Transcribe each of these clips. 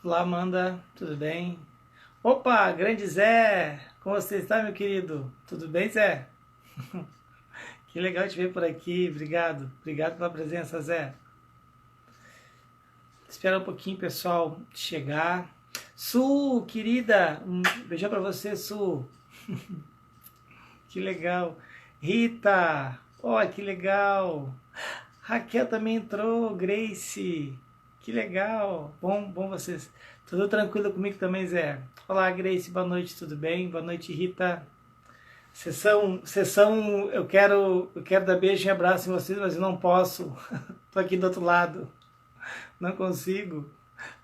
Olá, Amanda, tudo bem? Opa, grande Zé! Como você está, meu querido? Tudo bem, Zé? Que legal te ver por aqui, obrigado. Obrigado pela presença, Zé. Espera um pouquinho, pessoal, chegar. Su, querida, um beijão pra você, Su. Que legal. Rita, ó, que legal. Raquel também entrou, Grace. Que legal. Bom vocês. Tudo tranquilo comigo também, Zé? Olá, Grace, boa noite, tudo bem? Boa noite, Rita. Sessão, eu quero dar beijo e abraço em vocês, mas eu não posso. Tô aqui do outro lado. Não consigo.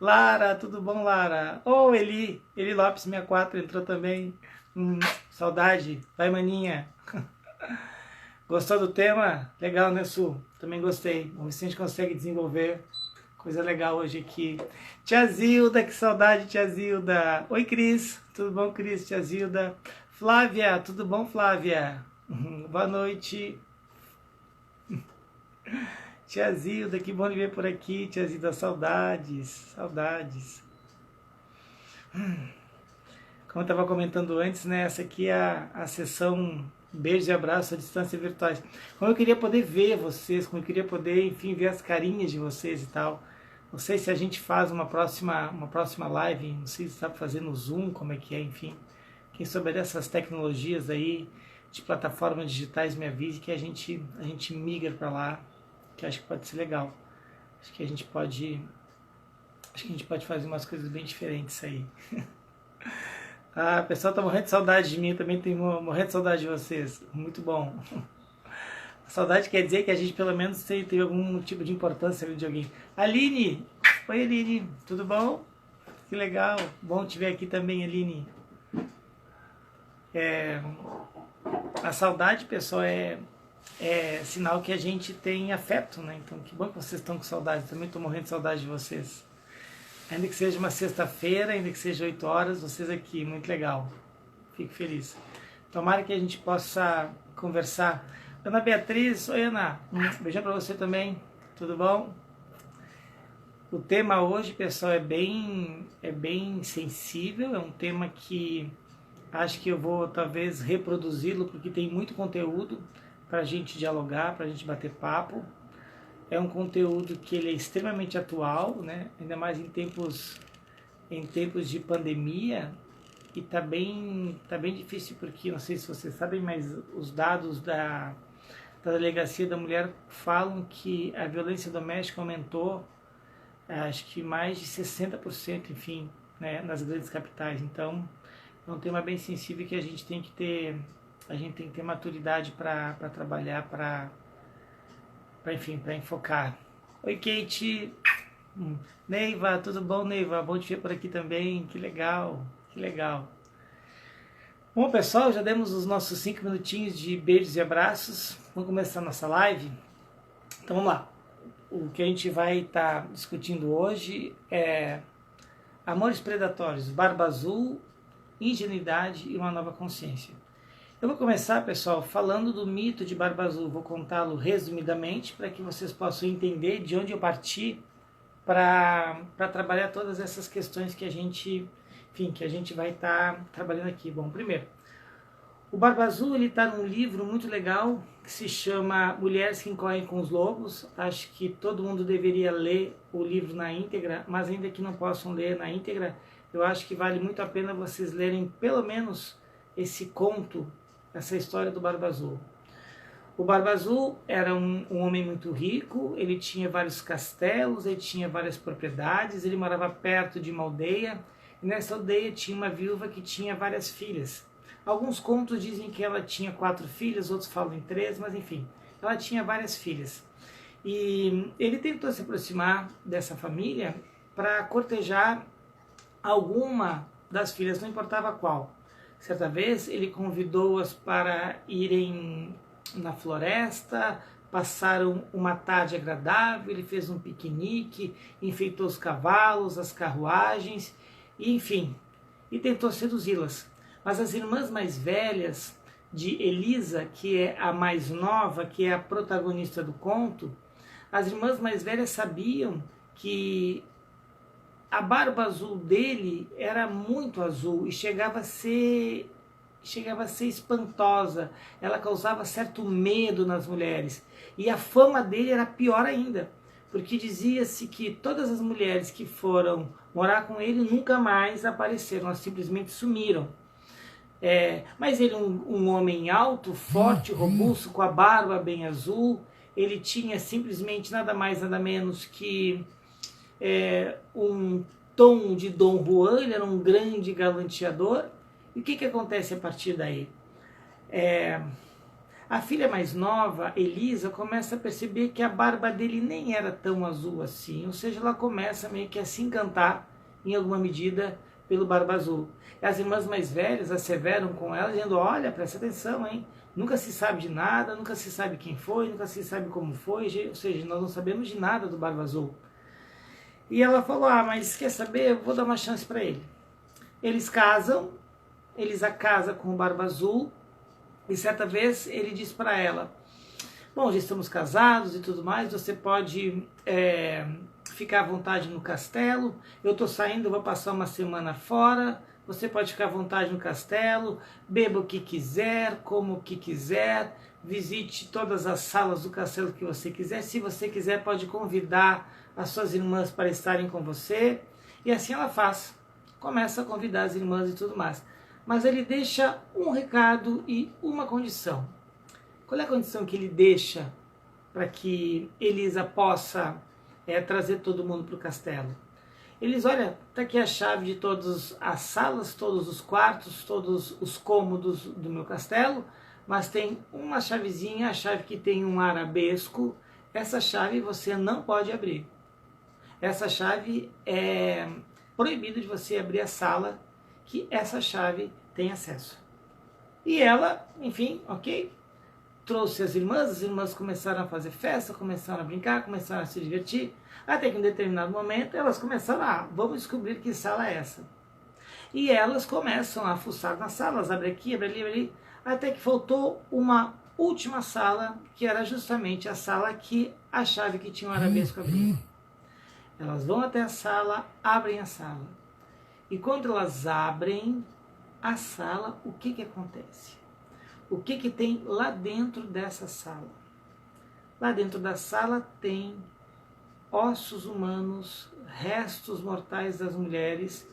Lara, tudo bom, Lara? Oh, Eli Lopes 64 entrou também. Saudade. Vai, maninha. Gostou do tema? Legal, né, Su? Também gostei. Vamos ver se a gente consegue desenvolver coisa legal hoje aqui. Tia Zilda, que saudade, Tia Zilda. Oi, Cris. Tudo bom, Cris? Tia Zilda. Flávia, tudo bom, Flávia? Boa noite. Tia Zilda, que bom de ver por aqui. Tia Zilda, saudades, saudades. Como eu estava comentando antes, né? Essa aqui é a sessão beijos e abraços à distância virtuais. Como eu queria poder ver vocês, como eu queria poder, enfim, ver as carinhas de vocês e tal. Não sei se a gente faz uma próxima live, não sei se está fazendo no Zoom, como é que é, enfim. Quem souber dessas tecnologias aí, de plataformas digitais, me avise que a gente migra para lá, que acho que pode ser legal. Acho que a gente pode fazer umas coisas bem diferentes aí. Ah, o pessoal tá morrendo de saudade de mim, eu também tenho morrendo de saudade de vocês. Muito bom. A saudade quer dizer que a gente pelo menos teve algum tipo de importância de alguém. Aline! Oi, Aline, tudo bom? Que legal, bom te ver aqui também, Aline. A saudade, pessoal, é sinal que a gente tem afeto, né? Então, que bom que vocês estão com saudade. Também estou morrendo de saudade de vocês. Ainda que seja uma sexta-feira, ainda que seja 8 horas, vocês aqui, muito legal. Fico feliz. Tomara que a gente possa conversar. Ana Beatriz, oi Ana, beijão para você também, tudo bom? O tema hoje, pessoal, é bem sensível, é um tema que acho que eu vou talvez reproduzi-lo, porque tem muito conteúdo para a gente dialogar, para a gente bater papo. É um conteúdo que ele é extremamente atual, né? Ainda mais em tempos de pandemia, e tá bem difícil, porque não sei se vocês sabem, mas os dados da Delegacia da Mulher falam que a violência doméstica aumentou, acho que mais de 60%, enfim, né, nas grandes capitais. Então, é um tema bem sensível que a gente tem que ter maturidade para trabalhar, para enfocar. Oi, Kate. Neiva, tudo bom, Neiva? Bom te ver por aqui também. Que legal, que legal. Bom, pessoal, já demos os nossos 5 minutinhos de beijos e abraços. Vamos começar a nossa live? Então vamos lá. O que a gente vai estar discutindo hoje é amores predatórios, barba azul, ingenuidade e uma nova consciência. Eu vou começar, pessoal, falando do mito de Barba Azul. Vou contá-lo resumidamente para que vocês possam entender de onde eu parti para trabalhar todas essas questões que a gente vai estar trabalhando aqui. Bom, primeiro, o Barba Azul está num livro muito legal que se chama Mulheres que Correm com os Lobos. Acho que todo mundo deveria ler o livro na íntegra, mas ainda que não possam ler na íntegra, eu acho que vale muito a pena vocês lerem pelo menos esse conto, essa história do Barba Azul. O Barba Azul era um homem muito rico, ele tinha vários castelos, ele tinha várias propriedades, ele morava perto de uma aldeia, e nessa aldeia tinha uma viúva que tinha várias filhas. Alguns contos dizem que ela tinha 4 filhas, outros falam em 3, mas enfim, ela tinha várias filhas. E ele tentou se aproximar dessa família para cortejar alguma das filhas, não importava qual. Certa vez ele convidou-as para irem na floresta, passaram uma tarde agradável, ele fez um piquenique, enfeitou os cavalos, as carruagens, e, enfim, e tentou seduzi-las. Mas as irmãs mais velhas de Elisa, que é a mais nova, que é a protagonista do conto, as irmãs mais velhas sabiam que a barba azul dele era muito azul e chegava a ser espantosa. Ela causava certo medo nas mulheres. E a fama dele era pior ainda, porque dizia-se que todas as mulheres que foram morar com ele nunca mais apareceram, elas simplesmente sumiram. Mas ele, um homem alto, forte, robusto, com a barba bem azul, ele tinha simplesmente nada mais, nada menos que um tom de Dom Juan, ele era um grande galanteador. E o que acontece a partir daí? A filha mais nova, Elisa, começa a perceber que a barba dele nem era tão azul assim, ou seja, ela começa meio que a se encantar, em alguma medida, pelo barba azul. E as irmãs mais velhas asseveram com ela, dizendo, olha, presta atenção, hein? Nunca se sabe de nada, nunca se sabe quem foi, nunca se sabe como foi, ou seja, nós não sabemos de nada do barba azul. E ela falou, mas quer saber, eu vou dar uma chance para ele. Eles casam, Elisa casa com o barba azul, e certa vez ele diz para ela, bom, já estamos casados e tudo mais, você pode ficar à vontade no castelo, eu estou saindo, vou passar uma semana fora, você pode ficar à vontade no castelo, beba o que quiser, coma o que quiser, visite todas as salas do castelo que você quiser, se você quiser pode convidar as suas irmãs para estarem com você, e assim ela faz, começa a convidar as irmãs e tudo mais. Mas ele deixa um recado e uma condição. Qual é a condição que ele deixa para que Elisa possa trazer todo mundo para o castelo? Eles, olha, está aqui a chave de todas as salas, todos os quartos, todos os cômodos do meu castelo, mas tem uma chavezinha, a chave que tem um arabesco, essa chave você não pode abrir. Essa chave é proibido de você abrir a sala que essa chave tem acesso. E ela, enfim, ok, trouxe as irmãs começaram a fazer festa, começaram a brincar, começaram a se divertir, até que em um determinado momento elas começaram, vamos descobrir que sala é essa. E elas começam a fuçar nas salas, abre aqui, abre ali, até que faltou uma última sala, que era justamente a sala que a chave que tinha o arabesco abria. Elas vão até a sala, abrem a sala. E quando elas abrem a sala, o que acontece? O que tem lá dentro dessa sala? Lá dentro da sala tem ossos humanos, restos mortais das mulheres,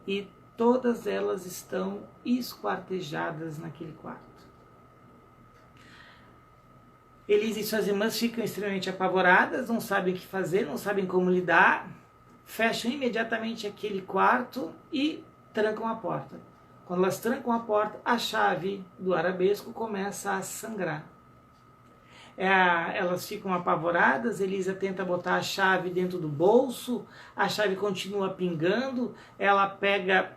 e todas elas estão esquartejadas naquele quarto. Elisa e suas irmãs ficam extremamente apavoradas, não sabem o que fazer, não sabem como lidar, fecham imediatamente aquele quarto e trancam a porta. Quando elas trancam a porta, a chave do arabesco começa a sangrar. Elas ficam apavoradas, Elisa tenta botar a chave dentro do bolso, a chave continua pingando, ela pega,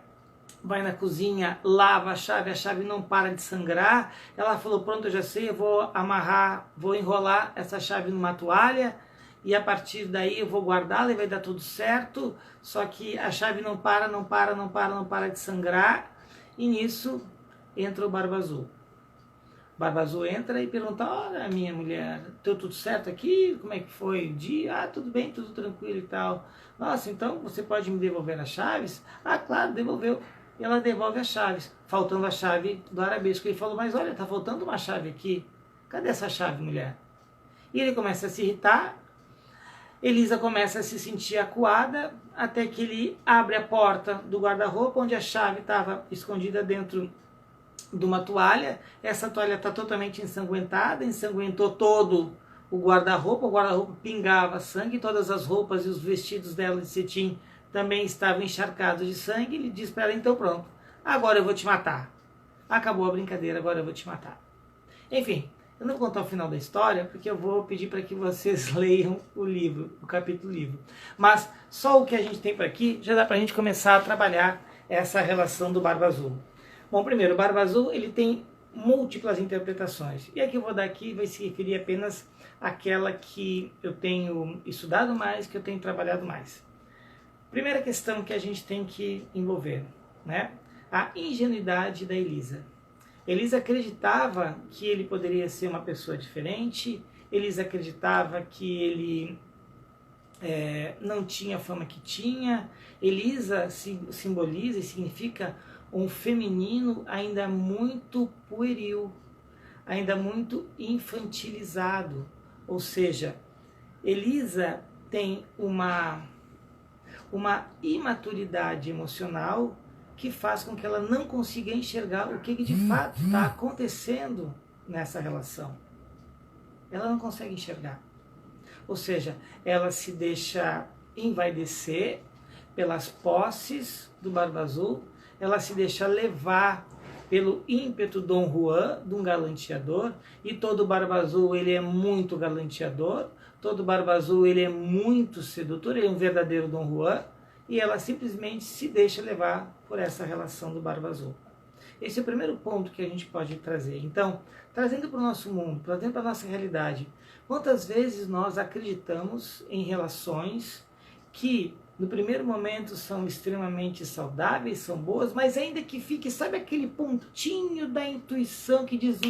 vai na cozinha, lava a chave não para de sangrar. Ela falou, pronto, eu já sei, eu vou amarrar, vou enrolar essa chave numa toalha, e a partir daí eu vou guardá-la e vai dar tudo certo, só que a chave não para de sangrar. E nisso entra o Barba Azul. O Barba Azul entra e pergunta, olha minha mulher, deu tudo certo aqui? Como é que foi o dia? Tudo bem, tudo tranquilo e tal. Nossa, então você pode me devolver as chaves? Claro, devolveu. E ela devolve as chaves, faltando a chave do arabesco. Ele falou, mas olha, tá faltando uma chave aqui. Cadê essa chave, mulher? E ele começa a se irritar. Elisa começa a se sentir acuada, até que ele abre a porta do guarda-roupa, onde a chave estava escondida dentro de uma toalha. Essa toalha está totalmente ensanguentada, ensanguentou todo o guarda-roupa pingava sangue, todas as roupas e os vestidos dela de cetim também estavam encharcados de sangue. Ele diz para ela, então pronto, agora eu vou te matar. Acabou a brincadeira, agora eu vou te matar. Enfim, eu não vou contar o final da história, porque eu vou pedir para que vocês leiam o livro, o capítulo livro. Mas só o que a gente tem por aqui, já dá para a gente começar a trabalhar essa relação do Barba Azul. Bom, primeiro, o Barba Azul ele tem múltiplas interpretações. E a que eu vou dar aqui vai se referir apenas àquela que eu tenho estudado mais, que eu tenho trabalhado mais. Primeira questão que a gente tem que envolver, né? A ingenuidade da Elisa. Elisa acreditava que ele poderia ser uma pessoa diferente, Elisa acreditava que ele não tinha a fama que tinha. Elisa simboliza e significa um feminino ainda muito pueril, ainda muito infantilizado. Ou seja, Elisa tem uma imaturidade emocional que faz com que ela não consiga enxergar o que de fato está acontecendo nessa relação. Ela não consegue enxergar. Ou seja, ela se deixa envaidecer pelas posses do Barba Azul, ela se deixa levar pelo ímpeto Dom Juan, de um galanteador, e todo Barba Azul ele é muito galanteador, todo Barba Azul ele é muito sedutor, ele é um verdadeiro Dom Juan, e ela simplesmente se deixa levar por essa relação do Barba Azul. Esse é o primeiro ponto que a gente pode trazer. Então, trazendo para o nosso mundo, trazendo para a nossa realidade, quantas vezes nós acreditamos em relações que no primeiro momento são extremamente saudáveis, são boas, mas ainda que fique, sabe aquele pontinho da intuição que diz,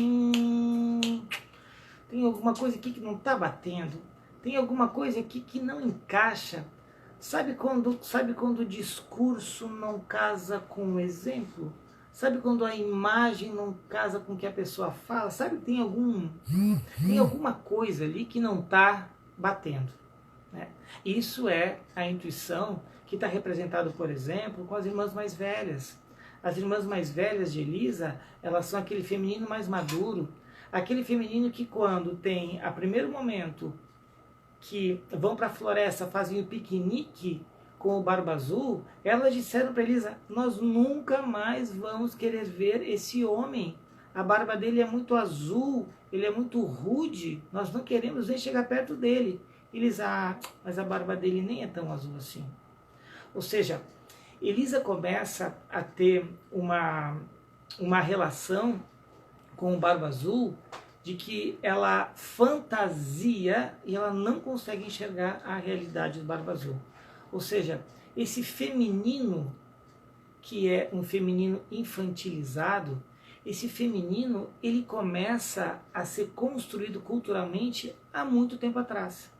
tem alguma coisa aqui que não está batendo, tem alguma coisa aqui que não encaixa. Sabe quando o discurso não casa com o exemplo? Sabe quando a imagem não casa com o que a pessoa fala? Sabe que tem alguma coisa ali que não está batendo, né? Isso é a intuição que está representado, por exemplo, com as irmãs mais velhas. As irmãs mais velhas de Elisa, elas são aquele feminino mais maduro, aquele feminino que quando tem, a primeiro momento, que vão para a floresta, fazem o piquenique com o Barba Azul, elas disseram para Elisa, nós nunca mais vamos querer ver esse homem. A barba dele é muito azul, ele é muito rude, nós não queremos nem chegar perto dele. Elisa, mas a barba dele nem é tão azul assim. Ou seja, Elisa começa a ter uma relação com o Barba Azul de que ela fantasia e ela não consegue enxergar a realidade do Barba Azul. Ou seja, esse feminino, que é um feminino infantilizado, esse feminino ele começa a ser construído culturalmente há muito tempo atrás.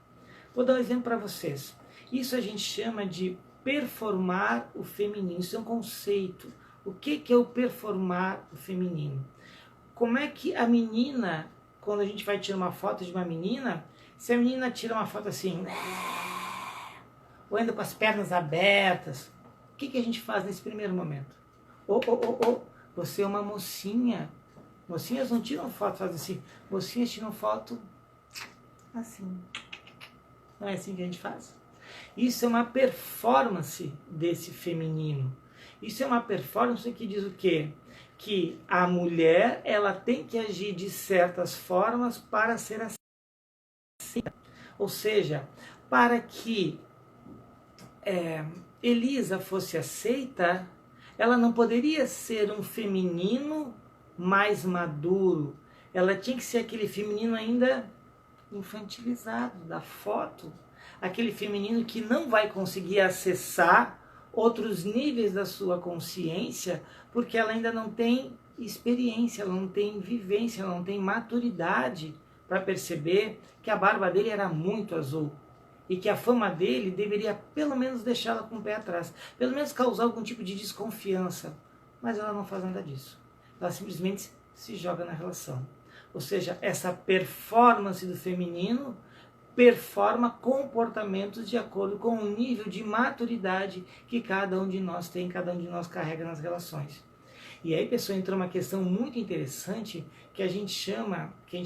Vou dar um exemplo para vocês. Isso a gente chama de performar o feminino. Isso é um conceito. O que é o performar o feminino? Como é que a menina, quando a gente vai tirar uma foto de uma menina, se a menina tira uma foto assim, ou anda com as pernas abertas, o que a gente faz nesse primeiro momento? Você é uma mocinha. Mocinhas não tiram foto, fazem assim. Mocinhas tiram foto assim. Não é assim que a gente faz? Isso é uma performance desse feminino. Isso é uma performance que diz o quê? Que a mulher ela tem que agir de certas formas para ser aceita. Ou seja, para que Elisa fosse aceita, ela não poderia ser um feminino mais maduro. Ela tinha que ser aquele feminino ainda infantilizado da foto. Aquele feminino que não vai conseguir acessar outros níveis da sua consciência, porque ela ainda não tem experiência, ela não tem vivência, ela não tem maturidade para perceber que a barba dele era muito azul e que a fama dele deveria pelo menos deixá-la com o pé atrás, pelo menos causar algum tipo de desconfiança. Mas ela não faz nada disso. Ela simplesmente se joga na relação. Ou seja, essa performance do feminino performa comportamentos de acordo com o nível de maturidade que cada um de nós tem, cada um de nós carrega nas relações. E aí, pessoal, entrou uma questão muito interessante que a gente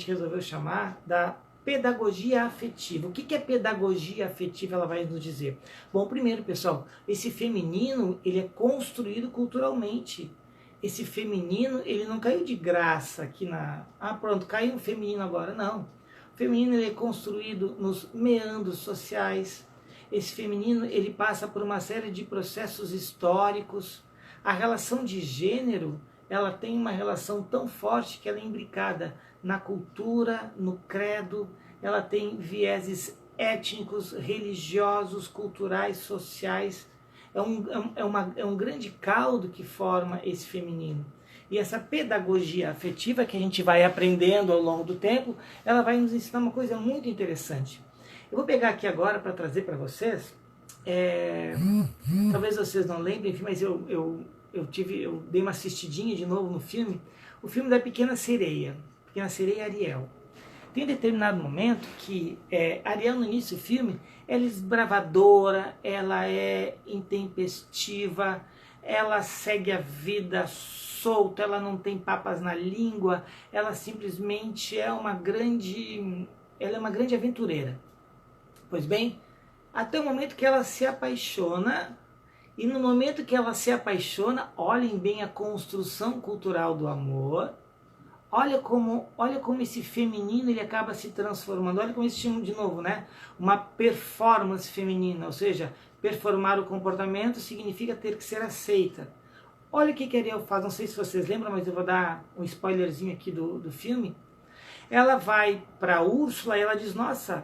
resolveu chamar da pedagogia afetiva. O que é pedagogia afetiva? Ela vai nos dizer. Bom, primeiro, pessoal, esse feminino, ele é construído culturalmente. Esse feminino, ele não caiu de graça aqui na... pronto, caiu um feminino agora. Não. O feminino ele é construído nos meandros sociais. Esse feminino ele passa por uma série de processos históricos. A relação de gênero ela tem uma relação tão forte que ela é imbricada na cultura, no credo, ela tem vieses étnicos, religiosos, culturais, sociais. É um grande caldo que forma esse feminino. E essa pedagogia afetiva que a gente vai aprendendo ao longo do tempo, ela vai nos ensinar uma coisa muito interessante. Eu vou pegar aqui agora para trazer para vocês, talvez vocês não lembrem, mas eu dei uma assistidinha de novo no filme, o filme da Pequena Sereia Ariel. Tem um determinado momento que Ariel, no início do filme, ela é esbravadora, ela é intempestiva, ela segue a vida solta, ela não tem papas na língua, ela simplesmente é uma grande aventureira. Pois bem, até o momento que ela se apaixona, e no momento que ela se apaixona, olhem bem a construção cultural do amor, olha como esse feminino ele acaba se transformando, olha como esse chama de novo, né? Uma performance feminina, ou seja, performar o comportamento significa ter que ser aceita. Olha o que a Ariel faz, não sei se vocês lembram, mas eu vou dar um spoilerzinho aqui do filme. Ela vai para Úrsula e ela diz, nossa,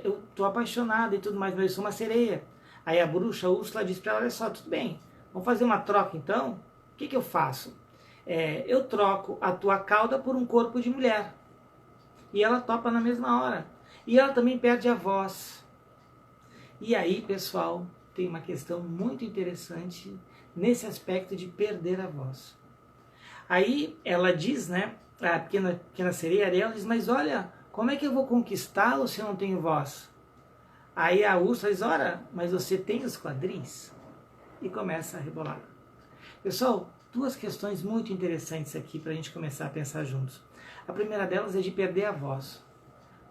eu tô apaixonada e tudo mais, mas eu sou uma sereia. Aí a bruxa Úrsula diz para ela, olha só, tudo bem, vamos fazer uma troca então? O que eu faço? Eu troco a tua cauda por um corpo de mulher. E ela topa na mesma hora. E ela também perde a voz. E aí, pessoal, tem uma questão muito interessante nesse aspecto de perder a voz. Aí ela diz, né, a pequena sereia Ariel diz, mas olha, como é que eu vou conquistá-lo se eu não tenho voz? Aí a Úrsula diz, ora, mas você tem os quadris? E começa a rebolar. Pessoal, duas questões muito interessantes aqui para a gente começar a pensar juntos. A primeira delas é de perder a voz.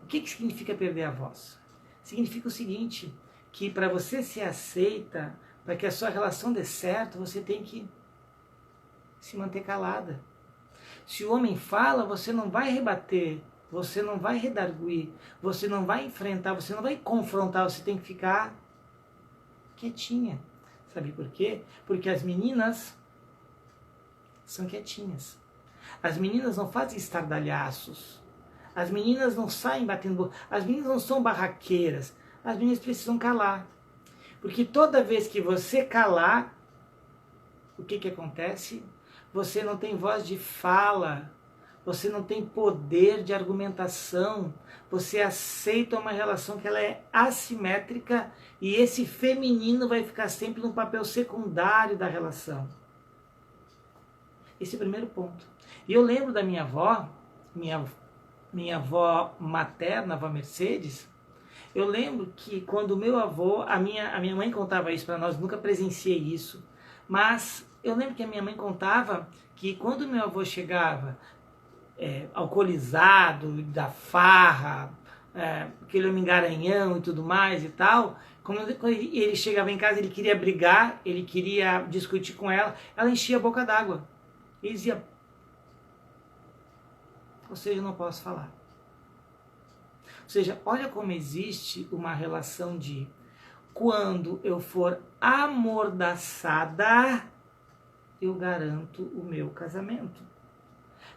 O que significa perder a voz? Significa o seguinte, que para você ser aceita, para que a sua relação dê certo, você tem que se manter calada. Se o homem fala, você não vai rebater, você não vai redarguir, você não vai enfrentar, você não vai confrontar, você tem que ficar quietinha. Sabe por quê? Porque as meninas são quietinhas. As meninas não fazem estardalhaços. As meninas não saem batendo... As meninas não são barraqueiras. As meninas precisam calar. Porque toda vez que você calar, o que acontece? Você não tem voz de fala, você não tem poder de argumentação, você aceita uma relação que ela é assimétrica e esse feminino vai ficar sempre num papel secundário da relação. Esse é o primeiro ponto. E eu lembro da minha avó, minha avó materna, a avó Mercedes, eu lembro que quando o meu avô, a minha mãe contava isso para nós, nunca presenciei isso, mas eu lembro que a minha mãe contava que quando o meu avô chegava alcoolizado, da farra, aquele homem garanhão e tudo mais e tal, quando ele chegava em casa, ele queria brigar, ele queria discutir com ela enchia a boca d'água. Ele dizia, ou seja, eu não posso falar. Ou seja, olha como existe uma relação de quando eu for amordaçada, eu garanto o meu casamento.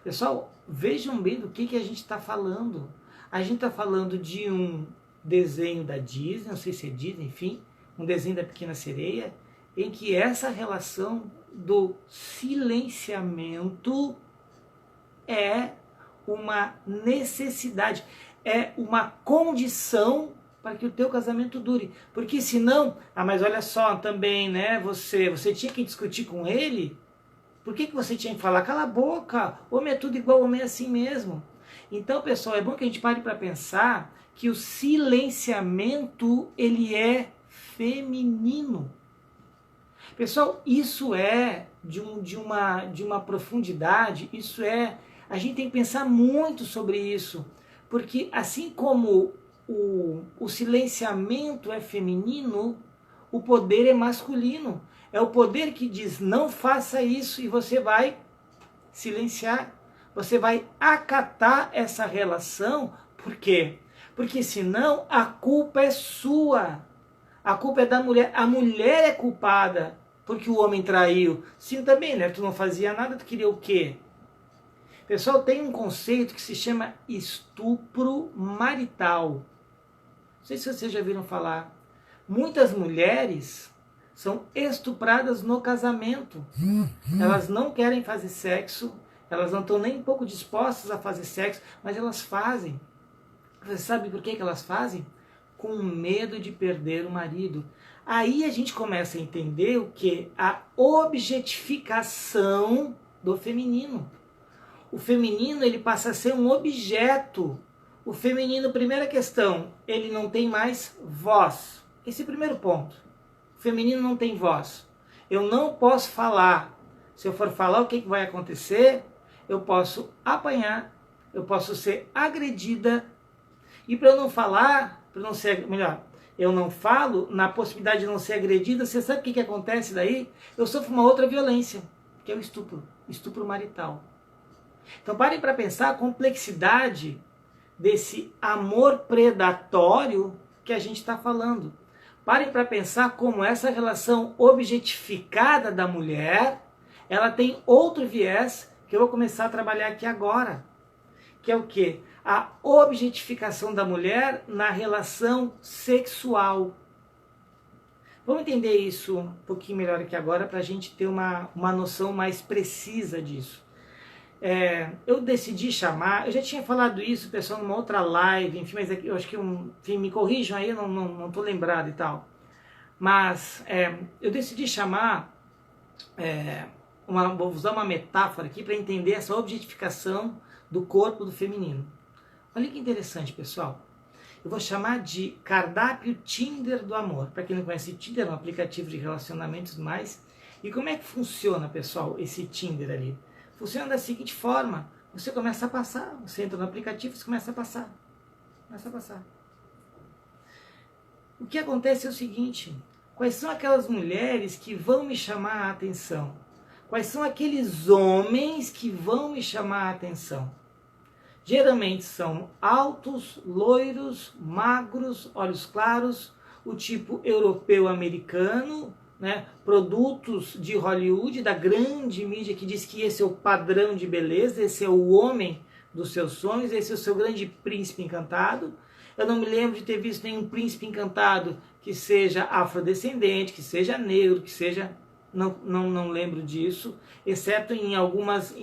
Pessoal, vejam bem do que a gente está falando. A gente está falando de um desenho da Disney, não sei se é Disney, enfim, um desenho da Pequena Sereia, em que essa relação do silenciamento é uma necessidade, é uma condição para que o teu casamento dure. Porque senão, mas olha só também, né, você tinha que discutir com ele, por que você tinha que falar? Cala a boca, homem é tudo igual, homem é assim mesmo. Então, pessoal, é bom que a gente pare para pensar que o silenciamento, ele é feminino. Pessoal, isso é de uma profundidade, a gente tem que pensar muito sobre isso, porque assim como o silenciamento é feminino, o poder é masculino. É o poder que diz, não faça isso, e você vai silenciar. Você vai acatar essa relação. Por quê? Porque senão a culpa é sua. A culpa é da mulher. A mulher é culpada porque o homem traiu. Sim, também, né? Tu não fazia nada, tu queria o quê? Pessoal, tem um conceito que se chama estupro marital. Não sei se vocês já viram falar. Muitas mulheres são estupradas no casamento. Elas não querem fazer sexo, elas não estão nem um pouco dispostas a fazer sexo, mas elas fazem. Você sabe por que elas fazem? com medo de perder o marido. Aí a gente começa a entender o que? A objetificação do feminino. O feminino, ele passa a ser um objeto. O feminino, primeira questão, ele não tem mais voz. Esse é o primeiro ponto. O feminino não tem voz. Eu não posso falar. Se eu for falar, o que vai acontecer? Eu posso apanhar, eu posso ser agredida. E para eu não falar, para não ser, melhor, eu não falo, na possibilidade de não ser agredida, você sabe o que acontece daí? Eu sofro uma outra violência, que é o estupro marital. Então parem para pensar a complexidade desse amor predatório que a gente está falando. Parem para pensar como essa relação objetificada da mulher, ela tem outro viés que eu vou começar a trabalhar aqui agora. Que é o quê? A objetificação da mulher na relação sexual. Vamos entender isso um pouquinho melhor aqui agora para a gente ter uma noção mais precisa disso. Eu decidi chamar, eu já tinha falado isso, pessoal, numa outra live, enfim, mas eu acho que, enfim, me corrijam aí, eu não estou lembrado e tal. Mas eu decidi chamar, vou usar uma metáfora aqui para entender essa objetificação do corpo do feminino. Olha que interessante, pessoal. Eu vou chamar de cardápio Tinder do amor. Para quem não conhece, Tinder é um aplicativo de relacionamentos mais. E como é que funciona, pessoal, esse Tinder ali? Funciona da seguinte forma. Você começa a passar, você entra no aplicativo, você começa a passar. Começa a passar. O que acontece é o seguinte. Quais são aquelas mulheres que vão me chamar a atenção? Quais são aqueles homens que vão me chamar a atenção? Geralmente são altos, loiros, magros, olhos claros, o tipo europeu-americano, né? Produtos de Hollywood, da grande mídia que diz que esse é o padrão de beleza, esse é o homem dos seus sonhos, esse é o seu grande príncipe encantado. Eu não me lembro de ter visto nenhum príncipe encantado que seja afrodescendente, que seja negro, que seja... Não lembro disso, exceto em alguns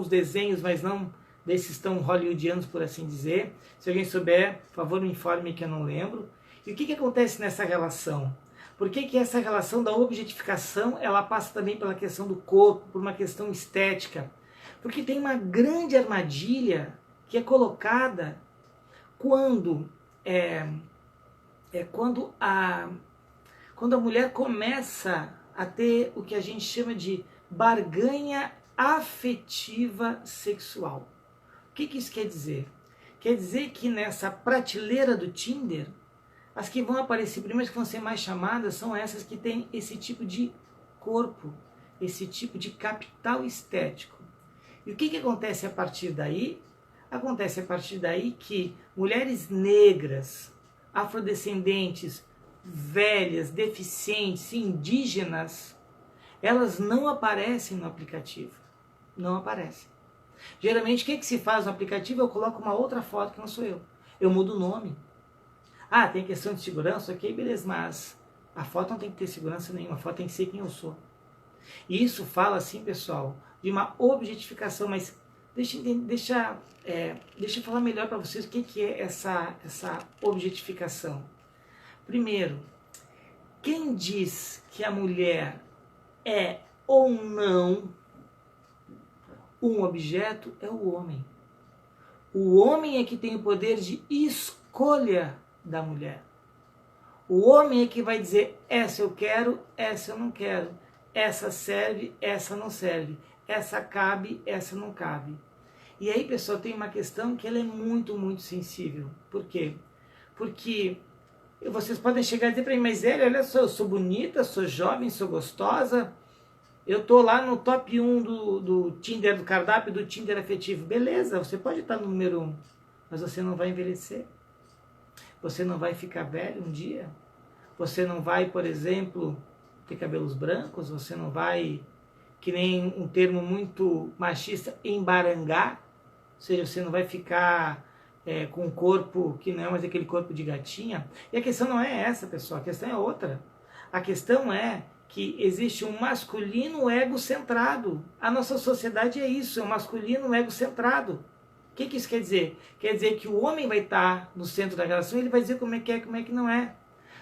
desenhos, mas não desses tão hollywoodianos, por assim dizer. Se alguém souber, por favor, me informe que eu não lembro. E o que acontece nessa relação? Por que essa relação da objetificação, ela passa também pela questão do corpo, por uma questão estética? Porque tem uma grande armadilha que é colocada quando a mulher começa a ter o que a gente chama de barganha afetiva sexual. O que isso quer dizer? Quer dizer que nessa prateleira do Tinder, as que vão aparecer primeiro, que vão ser mais chamadas, são essas que têm esse tipo de corpo, esse tipo de capital estético. E o que acontece a partir daí? Acontece a partir daí que mulheres negras, afrodescendentes, velhas, deficientes, indígenas, elas não aparecem no aplicativo. Não aparecem. Geralmente, o que se faz no aplicativo? Eu coloco uma outra foto que não sou eu. Eu mudo o nome. Ah, tem questão de segurança, ok, beleza, mas a foto não tem que ter segurança nenhuma, a foto tem que ser quem eu sou. E isso fala, assim, pessoal, de uma objetificação, mas deixa eu falar melhor para vocês o que é essa objetificação. Primeiro, quem diz que a mulher é ou não um objeto é o homem. O homem é que tem o poder de escolha da mulher. O homem é que vai dizer, essa eu quero, essa eu não quero. Essa serve, essa não serve. Essa cabe, essa não cabe. E aí, pessoal, tem uma questão que ela é muito, muito sensível. Por quê? Porque vocês podem chegar e dizer para mim, mas olha só, eu sou bonita, sou jovem, sou gostosa, eu tô lá no top 1 do Tinder, do cardápio do Tinder afetivo. Beleza, você pode estar no número 1, mas você não vai envelhecer. Você não vai ficar velho um dia. Você não vai, por exemplo, ter cabelos brancos. Você não vai, que nem um termo muito machista, embarangar. Ou seja, você não vai ficar com um corpo que não é mais aquele corpo de gatinha. E a questão não é essa, pessoal. A questão é outra. A questão é que existe um masculino egocentrado. A nossa sociedade é isso, é um masculino egocentrado. O que isso quer dizer? Quer dizer que o homem vai estar no centro da relação e ele vai dizer como é que não é.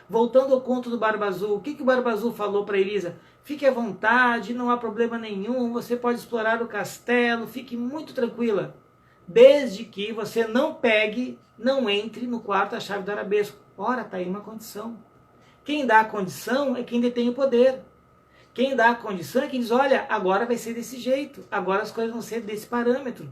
Voltando ao conto do Barba Azul, o que o Barba Azul falou para Elisa? Fique à vontade, não há problema nenhum, você pode explorar o castelo, fique muito tranquila. Desde que você não pegue, não entre no quarto a chave do arabesco. Ora, está aí uma condição. Quem dá a condição é quem detém o poder. Quem dá a condição é quem diz, olha, agora vai ser desse jeito, agora as coisas vão ser desse parâmetro.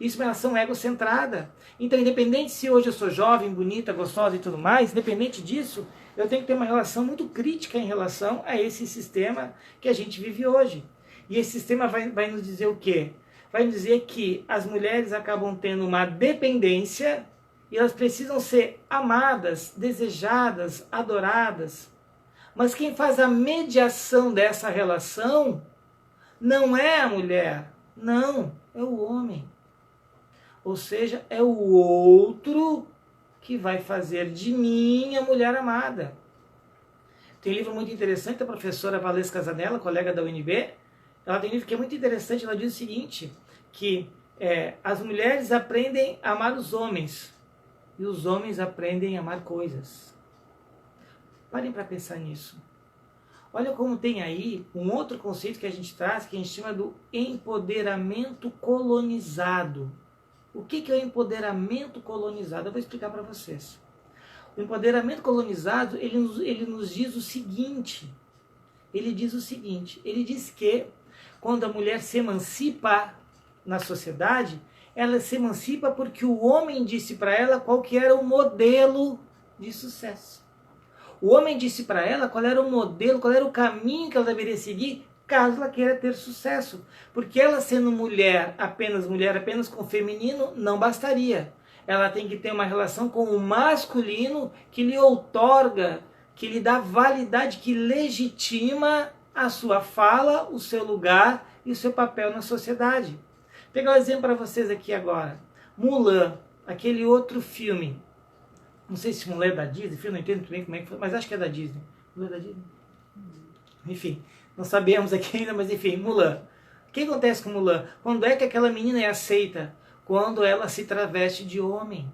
Isso é uma relação egocentrada. Então, independente se hoje eu sou jovem, bonita, gostosa e tudo mais, independente disso, eu tenho que ter uma relação muito crítica em relação a esse sistema que a gente vive hoje. E esse sistema vai nos dizer o quê? Vai nos dizer que as mulheres acabam tendo uma dependência e elas precisam ser amadas, desejadas, adoradas. Mas quem faz a mediação dessa relação não é a mulher, não, é o homem. Ou seja, é o outro que vai fazer de mim a mulher amada. Tem um livro muito interessante da professora Valesca Zanella, colega da UNB. Ela tem um livro que é muito interessante, ela diz o seguinte, que as mulheres aprendem a amar os homens e os homens aprendem a amar coisas. Parem para pensar nisso. Olha como tem aí um outro conceito que a gente traz, que a gente chama do empoderamento colonizado. O que é o empoderamento colonizado? Eu vou explicar para vocês. O empoderamento colonizado, ele nos diz o seguinte. Ele diz que quando a mulher se emancipa na sociedade, ela se emancipa porque o homem disse para ela qual que era o modelo de sucesso. O homem disse para ela qual era o modelo, qual era o caminho que ela deveria seguir caso ela queira ter sucesso. Porque ela sendo mulher apenas com o feminino, não bastaria. Ela tem que ter uma relação com o masculino que lhe outorga, que lhe dá validade, que legitima a sua fala, o seu lugar e o seu papel na sociedade. Vou pegar um exemplo para vocês aqui agora. Mulan, aquele outro filme. Não sei se Mulan é da Disney, eu não entendo muito bem como é que foi, mas acho que é da Disney. Mulan é da Disney? Enfim, não sabemos aqui ainda, mas enfim, Mulan. O que acontece com Mulan? Quando é que aquela menina é aceita? Quando ela se traveste de homem.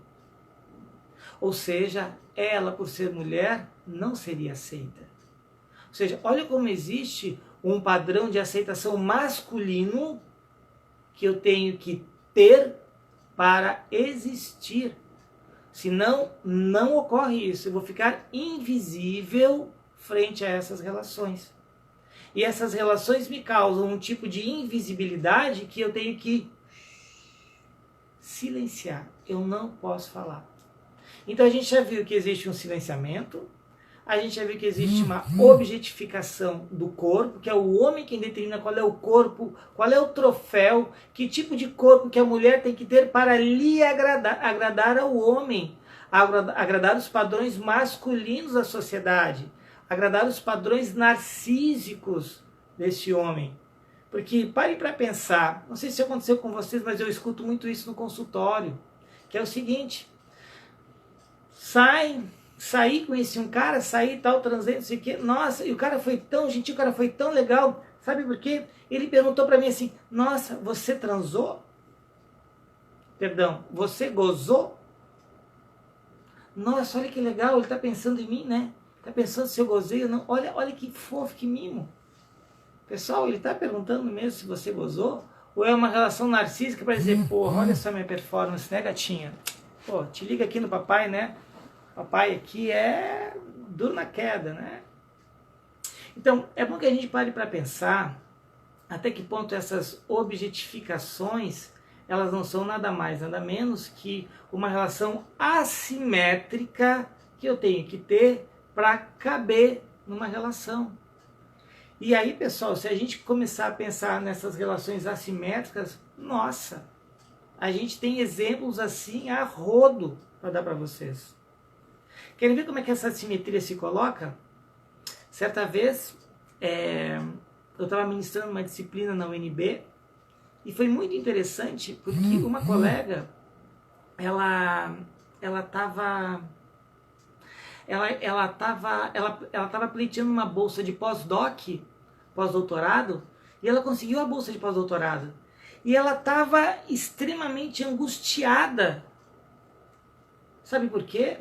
Ou seja, ela, por ser mulher, não seria aceita. Ou seja, olha como existe um padrão de aceitação masculino que eu tenho que ter para existir. Senão, não ocorre isso. Eu vou ficar invisível frente a essas relações. E essas relações me causam um tipo de invisibilidade que eu tenho que silenciar. Eu não posso falar. Então a gente já viu que existe um silenciamento, a gente já viu que existe uma objetificação do corpo, que é o homem quem determina qual é o corpo, qual é o troféu, que tipo de corpo que a mulher tem que ter para lhe agradar ao homem, agradar os padrões masculinos da sociedade, agradar os padrões narcísicos desse homem. Porque parem para pensar, não sei se aconteceu com vocês, mas eu escuto muito isso no consultório, que é o seguinte: saí, conheci um cara, saí tal, transei, não sei o quê, nossa, e o cara foi tão gentil, o cara foi tão legal, sabe por quê? Ele perguntou para mim assim, nossa, você transou? Perdão, você gozou? Nossa, olha que legal, ele tá pensando em mim, né? Tá pensando se eu gozei ou não. Olha que fofo, que mimo. Pessoal, ele tá perguntando mesmo se você gozou? Ou é uma relação narcísica para dizer, porra, olha só minha performance, né, gatinha? Pô, te liga aqui no papai, né? Papai aqui é duro na queda, né? Então, é bom que a gente pare para pensar até que ponto essas objetificações, elas não são nada mais, nada menos que uma relação assimétrica que eu tenho que ter para caber numa relação. E aí, pessoal, se a gente começar a pensar nessas relações assimétricas, nossa, a gente tem exemplos assim a rodo para dar para vocês. Querem ver como é que essa assimetria se coloca? Certa vez, eu estava ministrando uma disciplina na UNB e foi muito interessante porque uma colega, ela estava pleiteando uma bolsa de pós-doutorado, e ela conseguiu a bolsa de pós-doutorado. E ela estava extremamente angustiada. Sabe por quê?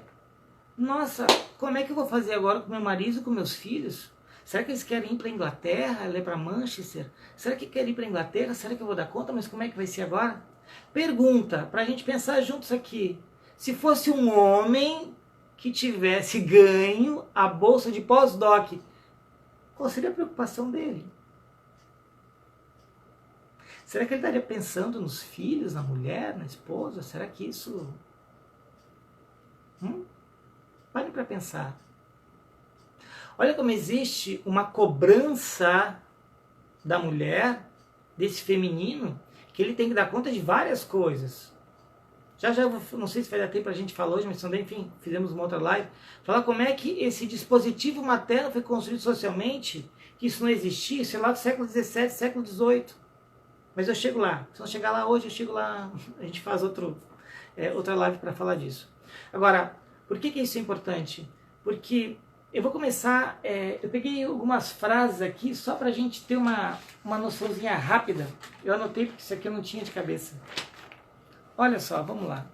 Nossa, como é que eu vou fazer agora com meu marido e com meus filhos? Será que eles querem ir para a Inglaterra, ir para Manchester? Será que querem ir para a Inglaterra? Será que eu vou dar conta? Mas como é que vai ser agora? Pergunta, para a gente pensar juntos aqui. Se fosse um homem que tivesse ganho a bolsa de pós-doc, qual seria a preocupação dele? Será que ele estaria pensando nos filhos, na mulher, na esposa? Será que isso... Pare para pensar. Olha como existe uma cobrança da mulher, desse feminino, que ele tem que dar conta de várias coisas. Já não sei se vai dar tempo para a gente falar hoje, mas também, enfim, fizemos uma outra live. Falar como é que esse dispositivo materno foi construído socialmente, que isso não existia, sei lá, do século XVII, século XVIII. Mas eu chego lá. Se não chegar lá hoje, eu chego lá, a gente faz outra live para falar disso. Agora, por que isso é importante? Porque eu vou começar, eu peguei algumas frases aqui só para a gente ter uma noçãozinha rápida. Eu anotei porque isso aqui eu não tinha de cabeça. Olha só, vamos lá.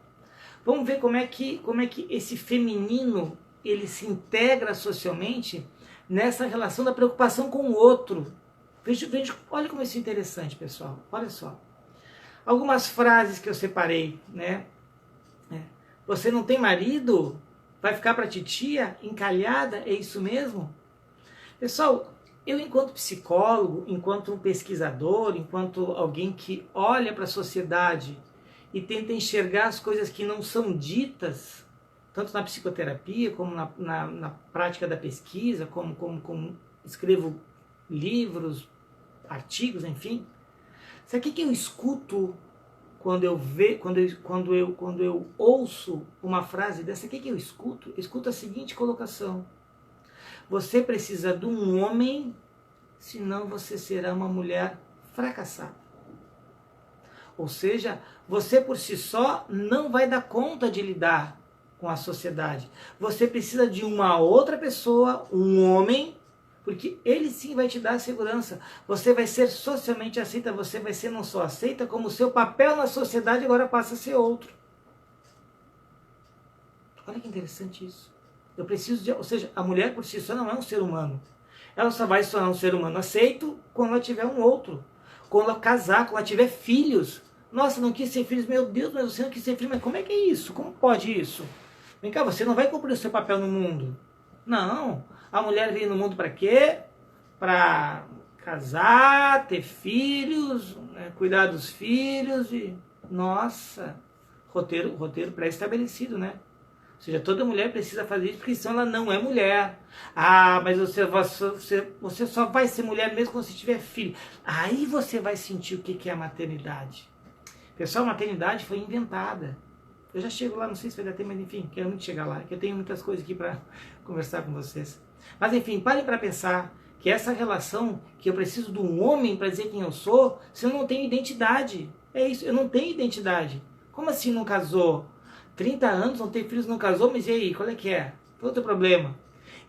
Vamos ver como é que esse feminino ele se integra socialmente nessa relação da preocupação com o outro. Veja, olha como isso é interessante, pessoal. Olha só. Algumas frases que eu separei, né? Você não tem marido? Vai ficar para titia, encalhada? É isso mesmo? Pessoal, eu enquanto psicólogo, enquanto um pesquisador, enquanto alguém que olha para a sociedade e tenta enxergar as coisas que não são ditas, tanto na psicoterapia, como na prática da pesquisa, como escrevo livros, artigos, enfim. Sabe o que eu escuto quando eu ouço uma frase dessa? O que eu escuto? Eu escuto a seguinte colocação: você precisa de um homem, senão você será uma mulher fracassada. Ou seja, você por si só não vai dar conta de lidar com a sociedade. Você precisa de uma outra pessoa, um homem, porque ele sim vai te dar segurança. Você vai ser socialmente aceita, você vai ser não só aceita, como o seu papel na sociedade agora passa a ser outro. Olha que interessante isso. Eu preciso de... Ou seja, a mulher por si só não é um ser humano. Ela só vai se tornar um ser humano aceito quando ela tiver um outro. Quando ela casar, quando ela tiver filhos. Nossa, não quis ter filhos, meu Deus, mas você não quis ter filhos, mas como é que é isso? Como pode isso? Vem cá, você não vai cumprir o seu papel no mundo. Não. A mulher veio no mundo para quê? Para casar, ter filhos, né, cuidar dos filhos e... Nossa, roteiro pré-estabelecido, né? Ou seja, toda mulher precisa fazer isso, porque senão ela não é mulher. Ah, mas você só vai ser mulher mesmo quando você tiver filho. Aí você vai sentir o que é a maternidade. Pessoal, a maternidade foi inventada. Eu já chego lá, não sei se vai dar tempo, mas enfim, quero muito chegar lá, que eu tenho muitas coisas aqui para conversar com vocês. Mas enfim, parem para pensar que essa relação, que eu preciso de um homem para dizer quem eu sou, se eu não tenho identidade. É isso, eu não tenho identidade. Como assim não casou? 30 anos, não tem filhos, não casou, mas e aí, qual é que é? Qual é o teu problema?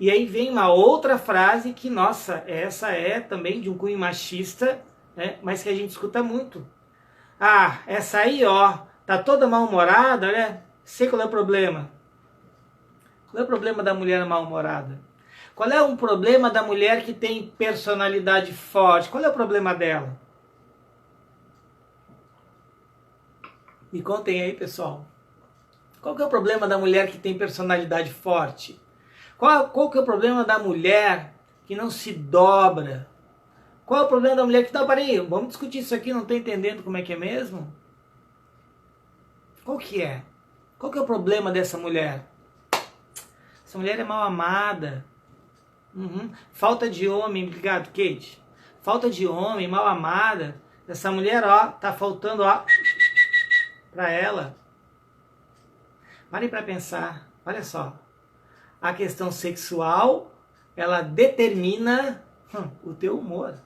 E aí vem uma outra frase que, nossa, essa é também de um cunho machista, né, mas que a gente escuta muito. Ah, essa aí, ó, tá toda mal-humorada, né? Sei qual é o problema. Qual é o problema da mulher mal-humorada? Qual é o problema da mulher que tem personalidade forte? Qual é o problema dela? Me contem aí, pessoal. Qual que é o problema da mulher que tem personalidade forte? Qual que é o problema da mulher que não se dobra? Qual é o problema da mulher que... Não, peraí, vamos discutir isso aqui, não estou entendendo como é que é mesmo? Qual que é? Qual que é o problema dessa mulher? Essa mulher é mal amada. Falta de homem, obrigado, Kate. Falta de homem, mal amada. Essa mulher, ó, tá faltando, ó, pra ela. Parem para pensar, olha só. A questão sexual, ela determina o teu humor.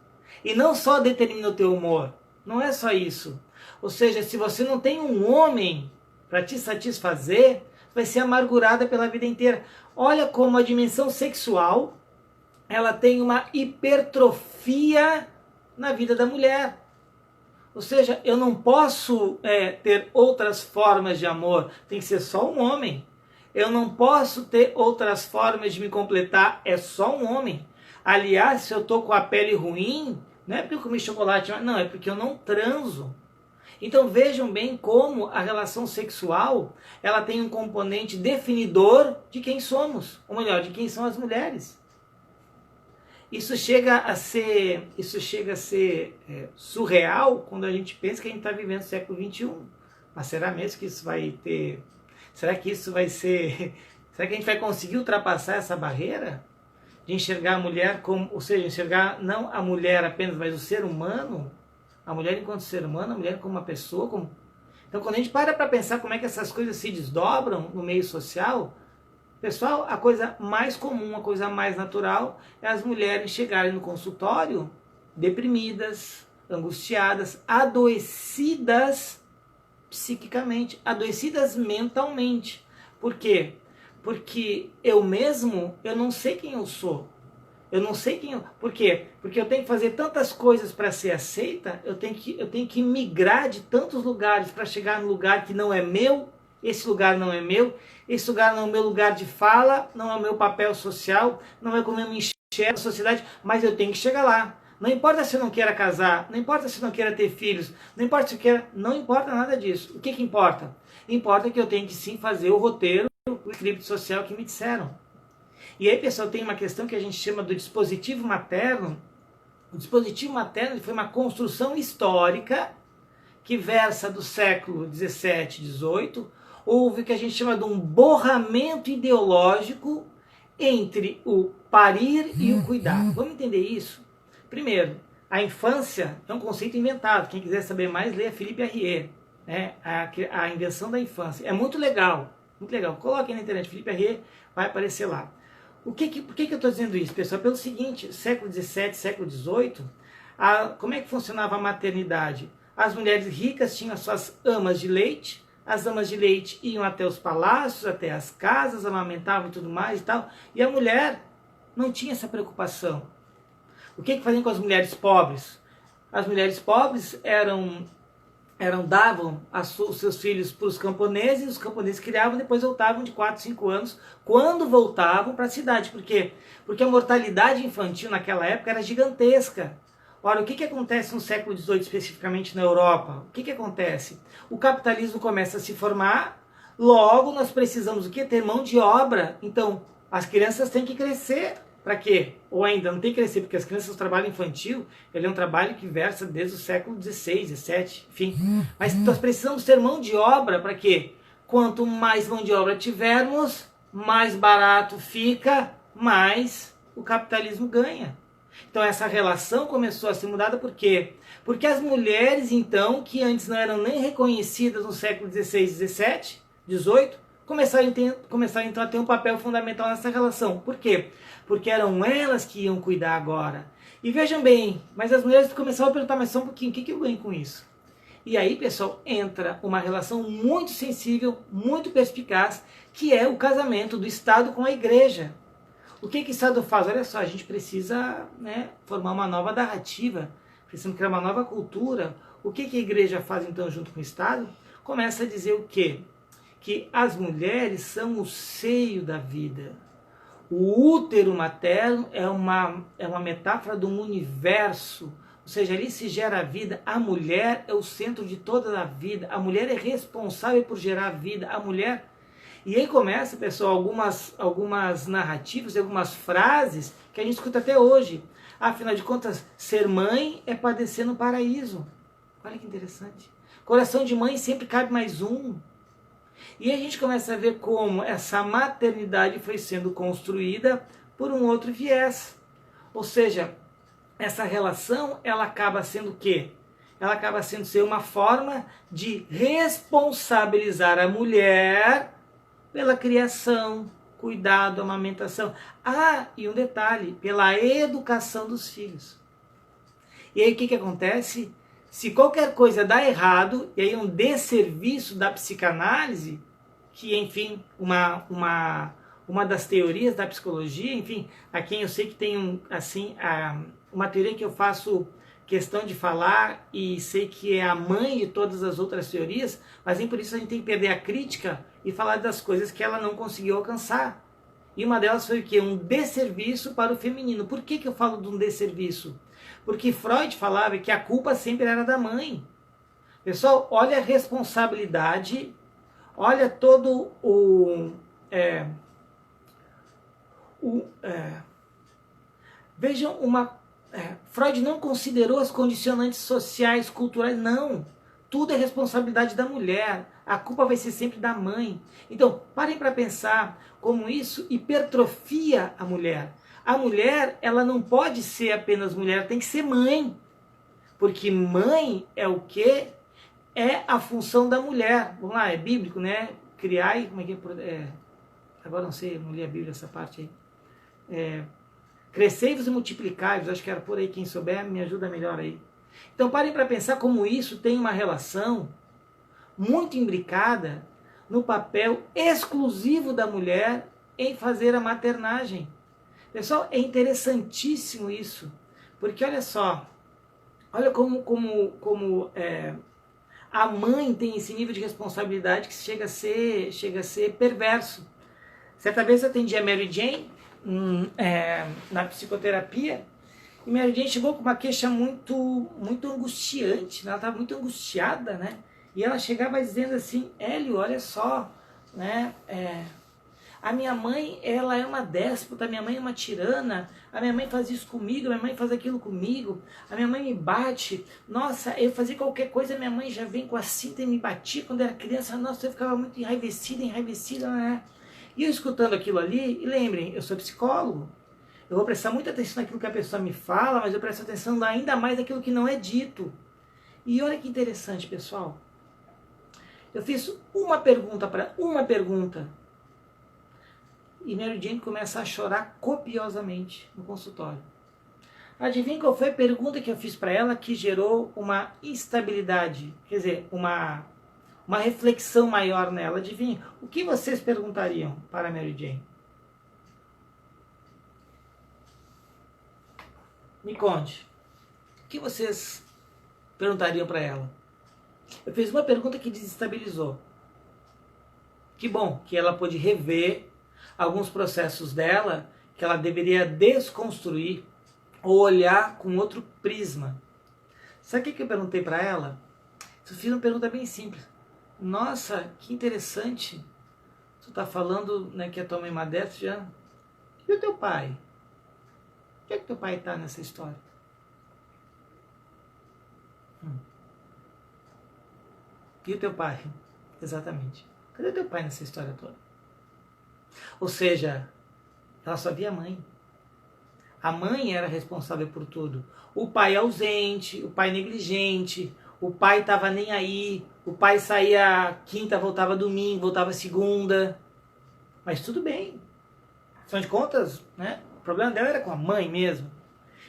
E não só determina o teu humor, não é só isso. Ou seja, se você não tem um homem para te satisfazer, vai ser amargurada pela vida inteira. Olha como a dimensão sexual, ela tem uma hipertrofia na vida da mulher. Ou seja, eu não posso ter outras formas de amor, tem que ser só um homem. Eu não posso ter outras formas de me completar, é só um homem. Aliás, se eu estou com a pele ruim, não é porque eu comi chocolate, não, é porque eu não transo. Então vejam bem como a relação sexual ela tem um componente definidor de quem somos, ou melhor, de quem são as mulheres. Isso chega a ser surreal quando a gente pensa que a gente está vivendo o século XXI. Mas será mesmo que isso vai ter... Será que isso vai ser... Será que a gente vai conseguir ultrapassar essa barreira? De enxergar a mulher como... Ou seja, enxergar não a mulher apenas, mas o ser humano. A mulher enquanto ser humano, a mulher como uma pessoa. Como... Então quando a gente para pensar como é que essas coisas se desdobram no meio social... Pessoal, a coisa mais comum, a coisa mais natural é as mulheres chegarem no consultório deprimidas, angustiadas, adoecidas psiquicamente, adoecidas mentalmente. Por quê? Porque eu não sei quem eu sou. Eu não sei quem eu... Por quê? Porque eu tenho que fazer tantas coisas para ser aceita, eu tenho que migrar de tantos lugares para chegar no lugar que não é meu. Esse lugar não é meu, esse lugar não é o meu lugar de fala, não é o meu papel social, não é como eu me enxergo na sociedade, mas eu tenho que chegar lá. Não importa se eu não queira casar, não importa se eu não queira ter filhos, não importa se eu queira, não importa nada disso. O que importa? Importa que eu tenho que sim fazer o roteiro, o equilíbrio social que me disseram. E aí, pessoal, tem uma questão que a gente chama do dispositivo materno. O dispositivo materno foi uma construção histórica que versa do século 17, 18, houve o que a gente chama de um borramento ideológico entre o parir e o cuidar. Vamos entender isso? Primeiro, a infância é um conceito inventado. Quem quiser saber mais, leia Philippe Arrier, né? A invenção da infância. É muito legal, muito legal. Coloque na internet, Philippe Arrier, vai aparecer lá. Por que eu estou dizendo isso, pessoal? Pelo seguinte, século 17, século 18, como é que funcionava a maternidade? As mulheres ricas tinham as suas amas de leite, as amas de leite iam até os palácios, até as casas, amamentavam e tudo mais e tal, e a mulher não tinha essa preocupação. O que faziam com as mulheres pobres? As mulheres pobres davam os seus filhos para os camponeses, os camponeses criavam, depois voltavam de 4, 5 anos, quando voltavam para a cidade. Por quê? Porque a mortalidade infantil naquela época era gigantesca. Ora, o que acontece no século XVIII, especificamente na Europa? O que acontece? O capitalismo começa a se formar, logo nós precisamos o quê? Ter mão de obra. Então, as crianças têm que crescer. Para quê? Ou ainda não tem que crescer, porque as crianças, o trabalho infantil, ele é um trabalho que versa desde o século XVI, XVII, enfim. Mas nós precisamos ter mão de obra para quê? Quanto mais mão de obra tivermos, mais barato fica, mais o capitalismo ganha. Então essa relação começou a ser mudada por quê? Porque as mulheres, então, que antes não eram nem reconhecidas no século XVI, XVII, XVIII, começaram então a ter um papel fundamental nessa relação. Por quê? Porque eram elas que iam cuidar agora. E vejam bem, mas as mulheres começaram a perguntar, mas só um pouquinho, o que eu ganho com isso? E aí, pessoal, entra uma relação muito sensível, muito perspicaz, que é o casamento do Estado com a Igreja. O que o Estado faz? Olha só, a gente precisa, né, formar uma nova narrativa, precisamos criar uma nova cultura. O que a Igreja faz então junto com o Estado? Começa a dizer o quê? Que as mulheres são o seio da vida. O útero materno é uma metáfora de um universo, ou seja, ali se gera a vida. A mulher é o centro de toda a vida, a mulher é responsável por gerar a vida, a mulher... E aí começa, pessoal, algumas narrativas, algumas frases que a gente escuta até hoje. Afinal de contas, ser mãe é padecer no paraíso. Olha que interessante. Coração de mãe sempre cabe mais um. E a gente começa a ver como essa maternidade foi sendo construída por um outro viés. Ou seja, essa relação, ela acaba sendo o quê? Ela acaba sendo ser uma forma de responsabilizar a mulher pela criação, cuidado, amamentação. Ah, e um detalhe, pela educação dos filhos. E aí o que acontece? Se qualquer coisa dá errado, e aí um desserviço da psicanálise, que enfim, uma das teorias da psicologia, enfim, a quem eu sei que tem uma teoria que eu faço questão de falar e sei que é a mãe de todas as outras teorias, mas nem por isso a gente tem que perder a crítica e falar das coisas que ela não conseguiu alcançar. E uma delas foi o quê? Um desserviço para o feminino. Por que eu falo de um desserviço? Porque Freud falava que a culpa sempre era da mãe. Pessoal, olha a responsabilidade, olha todo vejam Freud não considerou as condicionantes sociais, culturais, não. Tudo é responsabilidade da mulher. A culpa vai ser sempre da mãe. Então, parem para pensar como isso hipertrofia a mulher. A mulher, ela não pode ser apenas mulher, tem que ser mãe. Porque mãe é o quê? É a função da mulher. Vamos lá, é bíblico, né? Criar, como é que é? Agora não sei, não li a Bíblia essa parte aí. Crescei-vos e multiplicai-vos, acho que era por aí, quem souber me ajuda melhor aí. Então parem para pensar como isso tem uma relação muito imbricada no papel exclusivo da mulher em fazer a maternagem. Pessoal, é interessantíssimo isso, porque olha só, olha como a mãe tem esse nível de responsabilidade que chega a ser perverso. Certa vez eu atendi a Mary Jane na psicoterapia, e Mary Jane chegou com uma queixa muito angustiante, né? Ela estava muito angustiada, né? E ela chegava dizendo assim: Hélio, olha só, né? A minha mãe, ela é uma déspota, a minha mãe é uma tirana, a minha mãe faz isso comigo, a minha mãe faz aquilo comigo, a minha mãe me bate, nossa, eu fazia qualquer coisa, minha mãe já vem com a cinta e me batia quando era criança, nossa, eu ficava muito enraivecida, né? E eu escutando aquilo ali, e lembrem, eu sou psicólogo, eu vou prestar muita atenção naquilo que a pessoa me fala, mas eu presto atenção ainda mais naquilo que não é dito. E olha que interessante, pessoal. Eu fiz uma pergunta, e Mary Jane começa a chorar copiosamente no consultório. Adivinha qual foi a pergunta que eu fiz para ela que gerou uma instabilidade, quer dizer, uma reflexão maior nela? Adivinha? O que vocês perguntariam para Mary Jane? Me conte. O que vocês perguntariam para ela? Eu fiz uma pergunta que desestabilizou. Que bom que ela pôde rever alguns processos dela que ela deveria desconstruir ou olhar com outro prisma. Sabe o que eu perguntei para ela? Eu fiz uma pergunta bem simples. Nossa, que interessante. Tu tá falando, né, que a tua mãe Madessa já... E o teu pai? Onde é que teu pai tá nessa história? E o teu pai? Exatamente. Cadê o teu pai nessa história toda? Ou seja, ela só via a mãe. A mãe era responsável por tudo. O pai ausente, o pai negligente, o pai estava nem aí, o pai saía quinta, voltava domingo, voltava segunda. Mas tudo bem. Afinal de contas, né, o problema dela era com a mãe mesmo.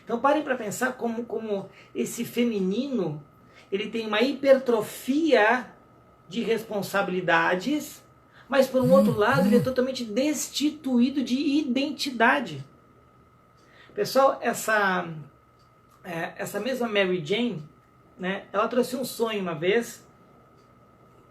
Então parem para pensar como esse feminino ele tem uma hipertrofia de responsabilidades, mas por um outro lado ele é totalmente destituído de identidade. Pessoal, essa mesma Mary Jane, né, ela trouxe um sonho uma vez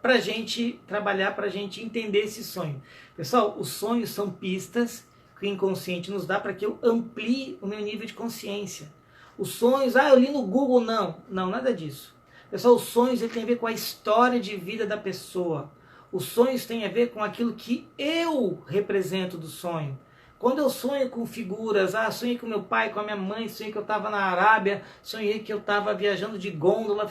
para a gente trabalhar, para a gente entender esse sonho. Pessoal, os sonhos são pistas que o inconsciente nos dá para que eu amplie o meu nível de consciência. Os sonhos, eu li no Google, não, nada disso. Pessoal, os sonhos têm a ver com a história de vida da pessoa. Os sonhos têm a ver com aquilo que eu represento do sonho. Quando eu sonho com figuras, sonhei com meu pai, com a minha mãe, sonhei que eu estava na Arábia, sonhei que eu estava viajando de gôndola.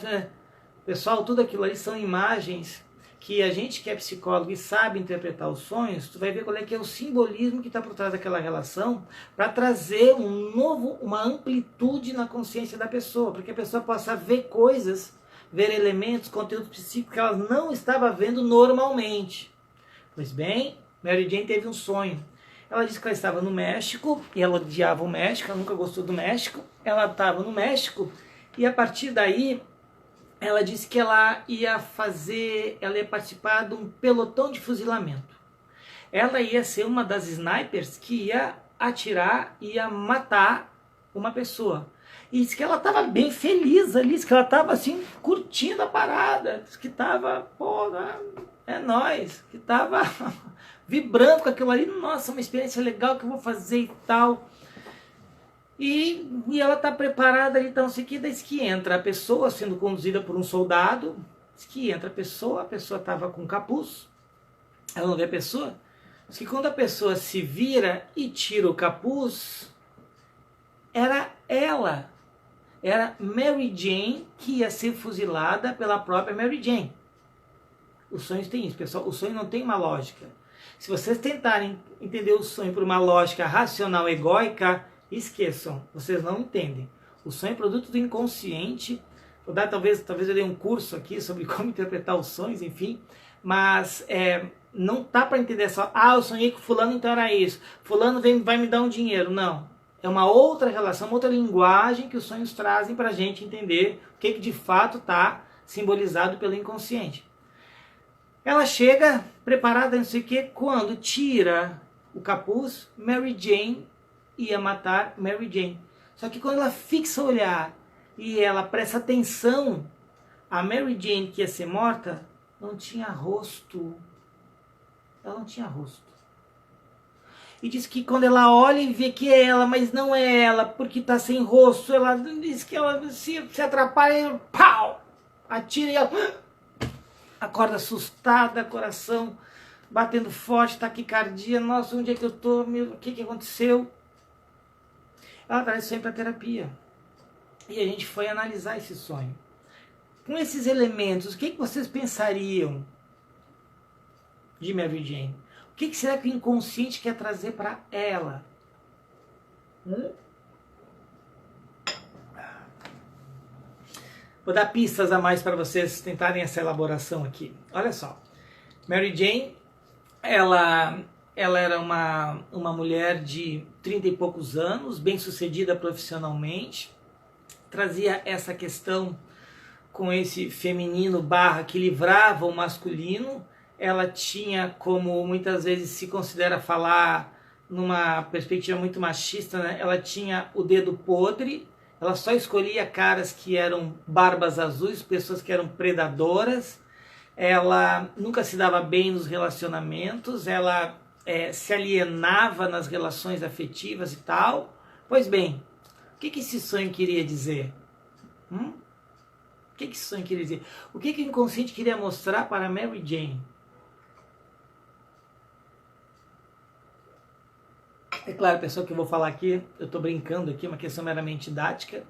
Pessoal, tudo aquilo ali são imagens que a gente que é psicólogo e sabe interpretar os sonhos, tu vai ver qual é que é o simbolismo que está por trás daquela relação para trazer uma amplitude na consciência da pessoa, para que a pessoa possa ver coisas, ver elementos, conteúdos psíquicos que ela não estava vendo normalmente. Pois bem, Mary Jane teve um sonho. Ela disse que ela estava no México, e ela odiava o México, ela nunca gostou do México. Ela estava no México, e a partir daí, ela disse que ela ia participar de um pelotão de fuzilamento. Ela ia ser uma das snipers que ia atirar, ia matar uma pessoa. E disse que ela estava bem feliz ali, disse que ela estava assim, curtindo a parada, disse que estava, pô, é nóis, que estava vibrando com aquilo ali, nossa, uma experiência legal que eu vou fazer e tal. E ela está preparada ali, então, que diz que entra a pessoa sendo conduzida por um soldado, diz que entra a pessoa estava com capuz, ela não vê a pessoa, diz que quando a pessoa se vira e tira o capuz, era ela, era Mary Jane que ia ser fuzilada pela própria Mary Jane. Os sonhos têm isso, pessoal, o sonho não tem uma lógica. Se vocês tentarem entender o sonho por uma lógica racional egóica, esqueçam, vocês não entendem. O sonho é produto do inconsciente. Vou dar, talvez eu dê um curso aqui sobre como interpretar os sonhos, enfim, mas não tá para entender só, eu sonhei com fulano, então era isso, fulano vai me dar um dinheiro. Não, é uma outra relação, uma outra linguagem que os sonhos trazem para a gente entender o que de fato está simbolizado pelo inconsciente. Ela chega preparada, não sei o que, quando tira o capuz, Mary Jane ia matar Mary Jane. Só que quando ela fixa o olhar e ela presta atenção, a Mary Jane que ia ser morta não tinha rosto. Ela não tinha rosto. E diz que quando ela olha e vê que é ela, mas não é ela, porque está sem rosto, ela diz que ela se atrapalha, pau! Atira e ela acorda assustada, coração batendo forte, taquicardia, nossa, onde é que eu tô? O que aconteceu? Ela traz sonho para terapia. E a gente foi analisar esse sonho. Com esses elementos, o que vocês pensariam de Mary Jane? O que será que o inconsciente quer trazer para ela? Vou dar pistas a mais para vocês tentarem essa elaboração aqui. Olha só. Mary Jane, ela era uma mulher de 30 e poucos anos, bem sucedida profissionalmente, trazia essa questão com esse feminino que livrava o masculino. Ela tinha, como muitas vezes se considera falar numa perspectiva muito machista, né? Ela tinha o dedo podre, ela só escolhia caras que eram barbas azuis, pessoas que eram predadoras, ela nunca se dava bem nos relacionamentos, ela se alienava nas relações afetivas e tal. Pois bem, o que esse sonho queria dizer? O que esse sonho queria dizer? O que o inconsciente queria mostrar para Mary Jane? É claro, pessoal, que eu vou falar aqui, eu estou brincando aqui, é uma questão meramente didática,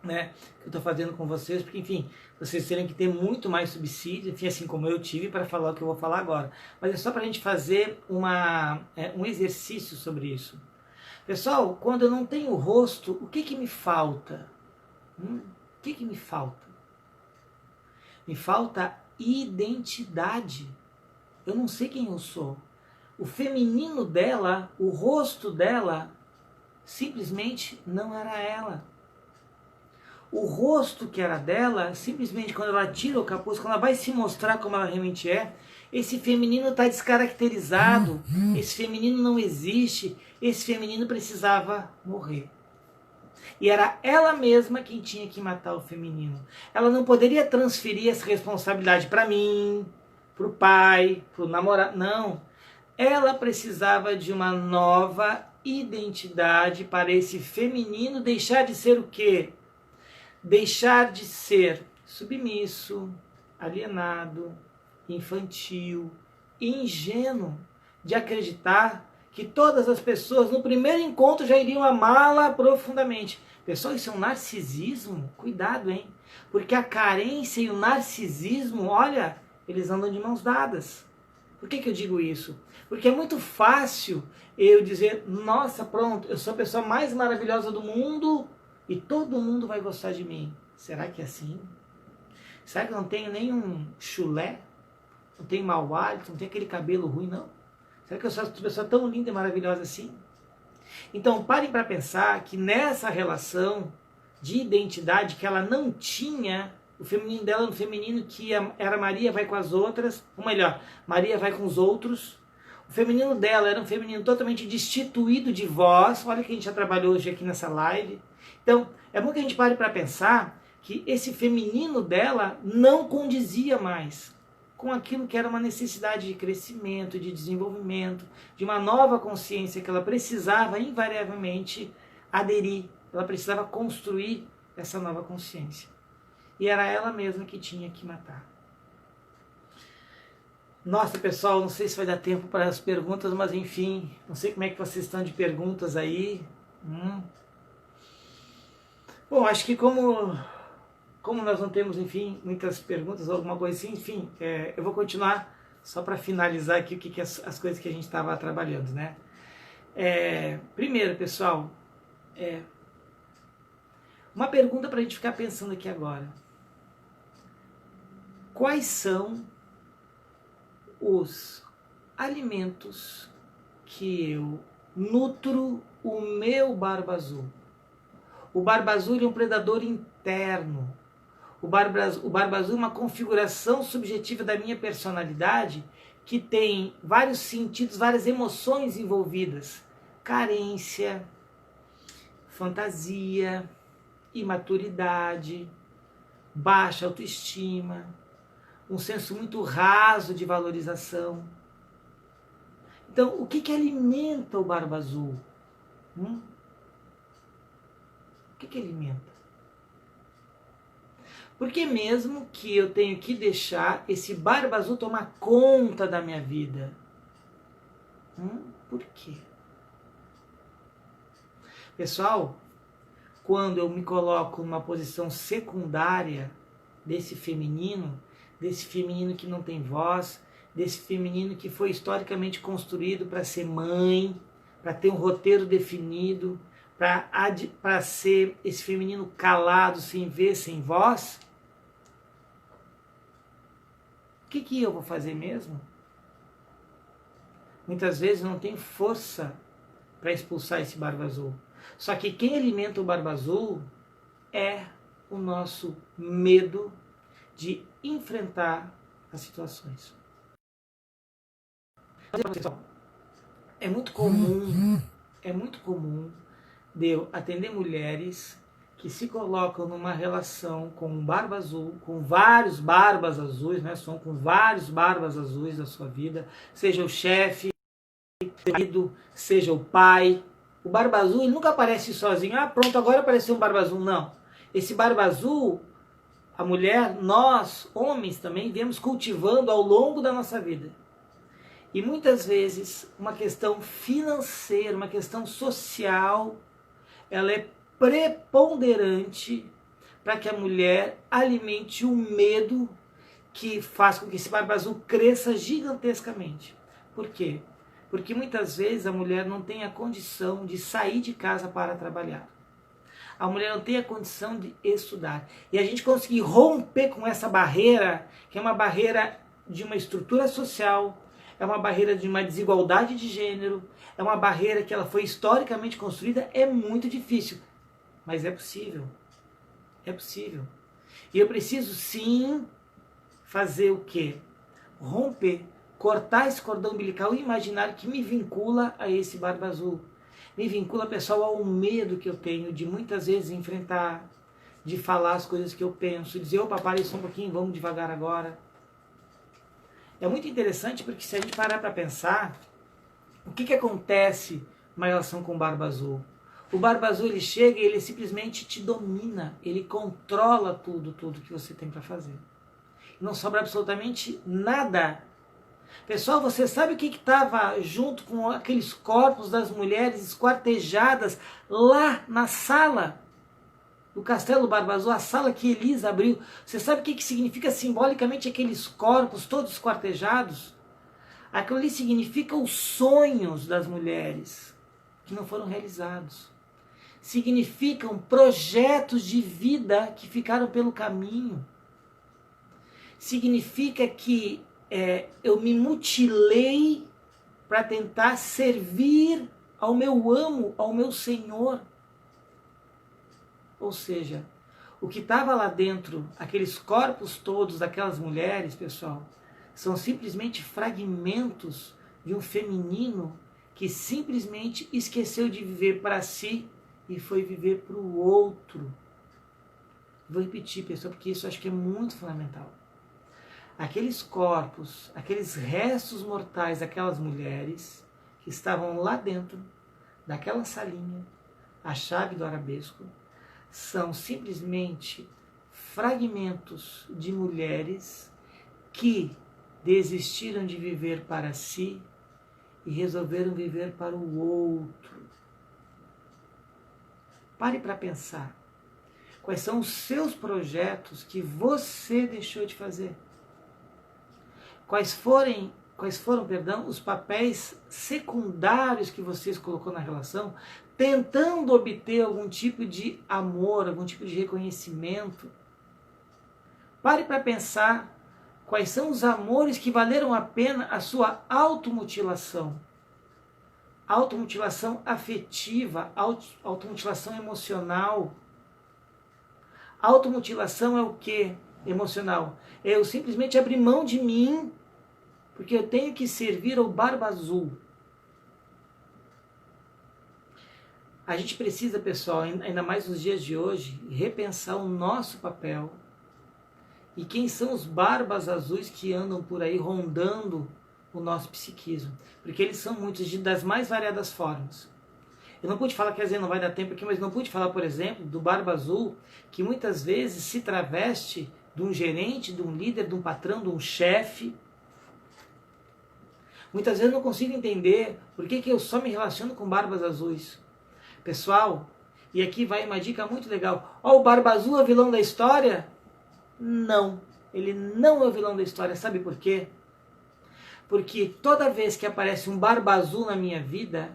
né, que eu estou fazendo com vocês, porque, enfim, vocês terem que ter muito mais subsídio, enfim, assim como eu tive, para falar o que eu vou falar agora. Mas é só para a gente fazer um exercício sobre isso. Pessoal, quando eu não tenho rosto, o que me falta? O que me falta? Me falta identidade. Eu não sei quem eu sou. O feminino dela, o rosto dela, simplesmente não era ela. O rosto que era dela, simplesmente quando ela tira o capuz, quando ela vai se mostrar como ela realmente é, esse feminino está descaracterizado, esse feminino não existe, esse feminino precisava morrer. E era ela mesma quem tinha que matar o feminino. Ela não poderia transferir essa responsabilidade para mim, para o pai, para o namorado, não. Ela precisava de uma nova identidade para esse feminino deixar de ser o quê? Deixar de ser submisso, alienado, infantil, ingênuo, de acreditar que todas as pessoas no primeiro encontro já iriam amá-la profundamente. Pessoal, isso é um narcisismo? Cuidado, hein? Porque a carência e o narcisismo, olha, eles andam de mãos dadas. Por que eu digo isso? Porque é muito fácil eu dizer, nossa, pronto, eu sou a pessoa mais maravilhosa do mundo e todo mundo vai gostar de mim. Será que é assim? Será que eu não tenho nenhum chulé? Não tenho mau hálito? Não tenho aquele cabelo ruim, não? Será que eu sou uma pessoa tão linda e maravilhosa assim? Então parem para pensar que nessa relação de identidade que ela não tinha, o feminino dela era um feminino que era Maria vai com as outras, ou melhor, Maria vai com os outros. O feminino dela era um feminino totalmente destituído de voz. Olha que a gente já trabalhou hoje aqui nessa live. Então, é bom que a gente pare para pensar que esse feminino dela não condizia mais com aquilo que era uma necessidade de crescimento, de desenvolvimento, de uma nova consciência que ela precisava invariavelmente aderir, ela precisava construir essa nova consciência. E era ela mesma que tinha que matar. Nossa, pessoal, não sei se vai dar tempo para as perguntas, mas enfim, não sei como é que vocês estão de perguntas aí. Bom, acho que como nós não temos, enfim, muitas perguntas ou alguma coisa assim, enfim, eu vou continuar só para finalizar aqui o que as coisas que a gente estava trabalhando, né? Primeiro, pessoal, uma pergunta para a gente ficar pensando aqui agora. Quais são os alimentos que eu nutro o meu barba azul? O barba azul é um predador interno. O barba azul é uma configuração subjetiva da minha personalidade que tem vários sentidos, várias emoções envolvidas. Carência, fantasia, imaturidade, baixa autoestima, um senso muito raso de valorização. Então, o que alimenta o barba azul? O que alimenta? Porque mesmo que eu tenho que deixar esse barba azul tomar conta da minha vida? Por quê? Pessoal, quando eu me coloco numa posição secundária desse feminino que não tem voz, desse feminino que foi historicamente construído para ser mãe, para ter um roteiro definido, para ser esse feminino calado, sem ver, sem voz, o que eu vou fazer mesmo? Muitas vezes eu não tenho força para expulsar esse barba azul. Só que quem alimenta o barba azul é o nosso medo de enfrentar as situações. É muito comum de eu atender mulheres que se colocam numa relação com um barba azul, com vários barbas azuis, né? São com vários barbas azuis da sua vida, seja o chefe, seja o pai. O barba azul ele nunca aparece sozinho. Pronto, agora apareceu um barba azul. Não. Esse barba azul, a mulher, nós, homens também, viemos cultivando ao longo da nossa vida. E muitas vezes uma questão financeira, uma questão social, ela é preponderante para que a mulher alimente o medo que faz com que esse barba azul cresça gigantescamente. Por quê? Porque muitas vezes a mulher não tem a condição de sair de casa para trabalhar. A mulher não tem a condição de estudar. E a gente conseguir romper com essa barreira, que é uma barreira de uma estrutura social, é uma barreira de uma desigualdade de gênero, é uma barreira que ela foi historicamente construída, é muito difícil. Mas é possível. É possível. E eu preciso sim fazer o quê? Romper, cortar esse cordão umbilical imaginário que me vincula a esse barba azul. Me vincula, pessoal, ao medo que eu tenho de muitas vezes enfrentar, de falar as coisas que eu penso, dizer, opa, para só um pouquinho, vamos devagar agora. É muito interessante porque se a gente parar para pensar, o que acontece numa relação com o barba azul? O barba azul ele chega e ele simplesmente te domina, ele controla tudo que você tem para fazer. Não sobra absolutamente nada. Pessoal, você sabe o que estava junto com aqueles corpos das mulheres esquartejadas lá na sala do Castelo Barba Azul, a sala que Elisa abriu? Você sabe o que significa simbolicamente aqueles corpos todos esquartejados? Aquilo ali significa os sonhos das mulheres que não foram realizados. Significam projetos de vida que ficaram pelo caminho. Significa que eu me mutilei para tentar servir ao meu amo, ao meu Senhor. Ou seja, o que estava lá dentro, aqueles corpos todos daquelas mulheres, pessoal, são simplesmente fragmentos de um feminino que simplesmente esqueceu de viver para si e foi viver para o outro. Vou repetir, pessoal, porque isso eu acho que é muito fundamental. Aqueles corpos, aqueles restos mortais daquelas mulheres que estavam lá dentro daquela salinha, a chave do arabesco, são simplesmente fragmentos de mulheres que desistiram de viver para si e resolveram viver para o outro. Pare para pensar. Quais são os seus projetos que você deixou de fazer? Quais foram, os papéis secundários que você colocou na relação, tentando obter algum tipo de amor, algum tipo de reconhecimento? Pare para pensar quais são os amores que valeram a pena a sua automutilação. Automutilação afetiva, automutilação emocional. Automutilação é o quê? Emocional. Eu simplesmente abrir mão de mim, porque eu tenho que servir ao Barba Azul. A gente precisa, pessoal, ainda mais nos dias de hoje, repensar o nosso papel. E quem são os barbas azuis que andam por aí rondando o nosso psiquismo? Porque eles são muitos, das mais variadas formas. Eu não pude falar, quer dizer, não vai dar tempo aqui, mas não pude falar, por exemplo, do Barba Azul, que muitas vezes se traveste de um gerente, de um líder, de um patrão, de um chefe. Muitas vezes eu não consigo entender por que eu só me relaciono com barbas azuis. Pessoal, e aqui vai uma dica muito legal. Ó, o Barba Azul é vilão da história? Não, ele não é o vilão da história. Sabe por quê? Porque toda vez que aparece um Barba Azul na minha vida,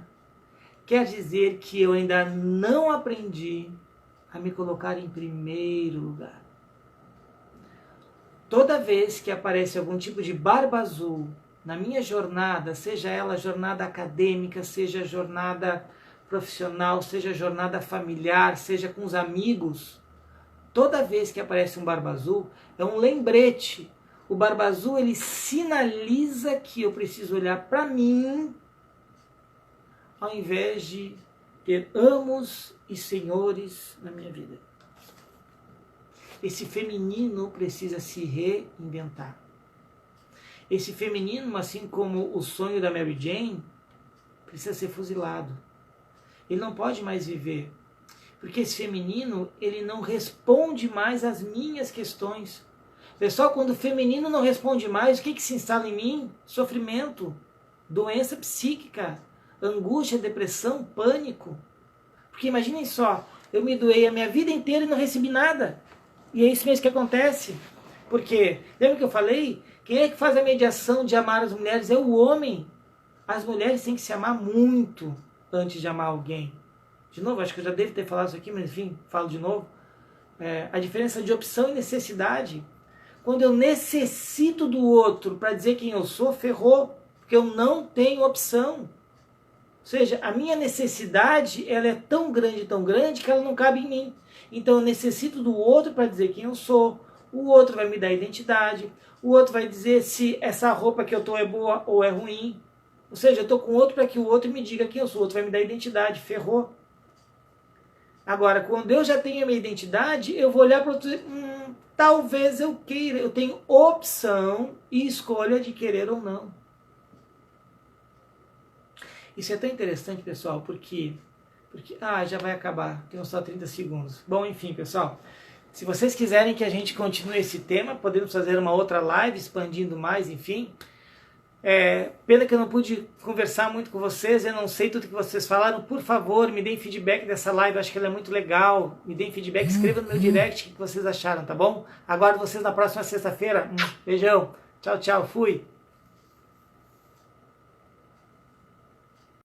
quer dizer que eu ainda não aprendi a me colocar em primeiro lugar. Toda vez que aparece algum tipo de Barba Azul na minha jornada, seja ela jornada acadêmica, seja jornada profissional, seja jornada familiar, seja com os amigos, toda vez que aparece um Barba Azul, é um lembrete. O Barba Azul, ele sinaliza que eu preciso olhar para mim, ao invés de ter amos e senhores na minha vida. Esse feminino precisa se reinventar. Esse feminino, assim como o sonho da Mary Jane, precisa ser fuzilado. Ele não pode mais viver. Porque esse feminino, ele não responde mais às minhas questões. Pessoal, quando o feminino não responde mais, o que se instala em mim? Sofrimento, doença psíquica, angústia, depressão, pânico. Porque imaginem só, eu me doei a minha vida inteira e não recebi nada. E é isso mesmo que acontece. Porque, lembra que eu falei? Quem é que faz a mediação de amar as mulheres? É o homem. As mulheres têm que se amar muito antes de amar alguém. De novo, acho que eu já devo ter falado isso aqui, mas enfim, falo de novo. A diferença de opção e necessidade. Quando eu necessito do outro para dizer quem eu sou, ferrou. Porque eu não tenho opção. Ou seja, a minha necessidade, ela é tão grande que ela não cabe em mim. Então eu necessito do outro para dizer quem eu sou. O outro vai me dar identidade. O outro vai dizer se essa roupa que eu estou é boa ou é ruim. Ou seja, eu estou com o outro para que o outro me diga quem eu sou. O outro vai me dar identidade. Ferrou. Agora, quando eu já tenho a minha identidade, eu vou olhar para o outro e dizer, talvez eu queira. Eu tenho opção e escolha de querer ou não. Isso é tão interessante, pessoal, porque já vai acabar, tem só 30 segundos. Bom, enfim, pessoal, se vocês quiserem que a gente continue esse tema, podemos fazer uma outra live, expandindo mais, enfim. Pena que eu não pude conversar muito com vocês, eu não sei tudo que vocês falaram. Por favor, me deem feedback dessa live, eu acho que ela é muito legal. Me deem feedback, escreva no meu direct o que vocês acharam, tá bom? Aguardo vocês na próxima sexta-feira. Beijão, tchau, tchau, fui!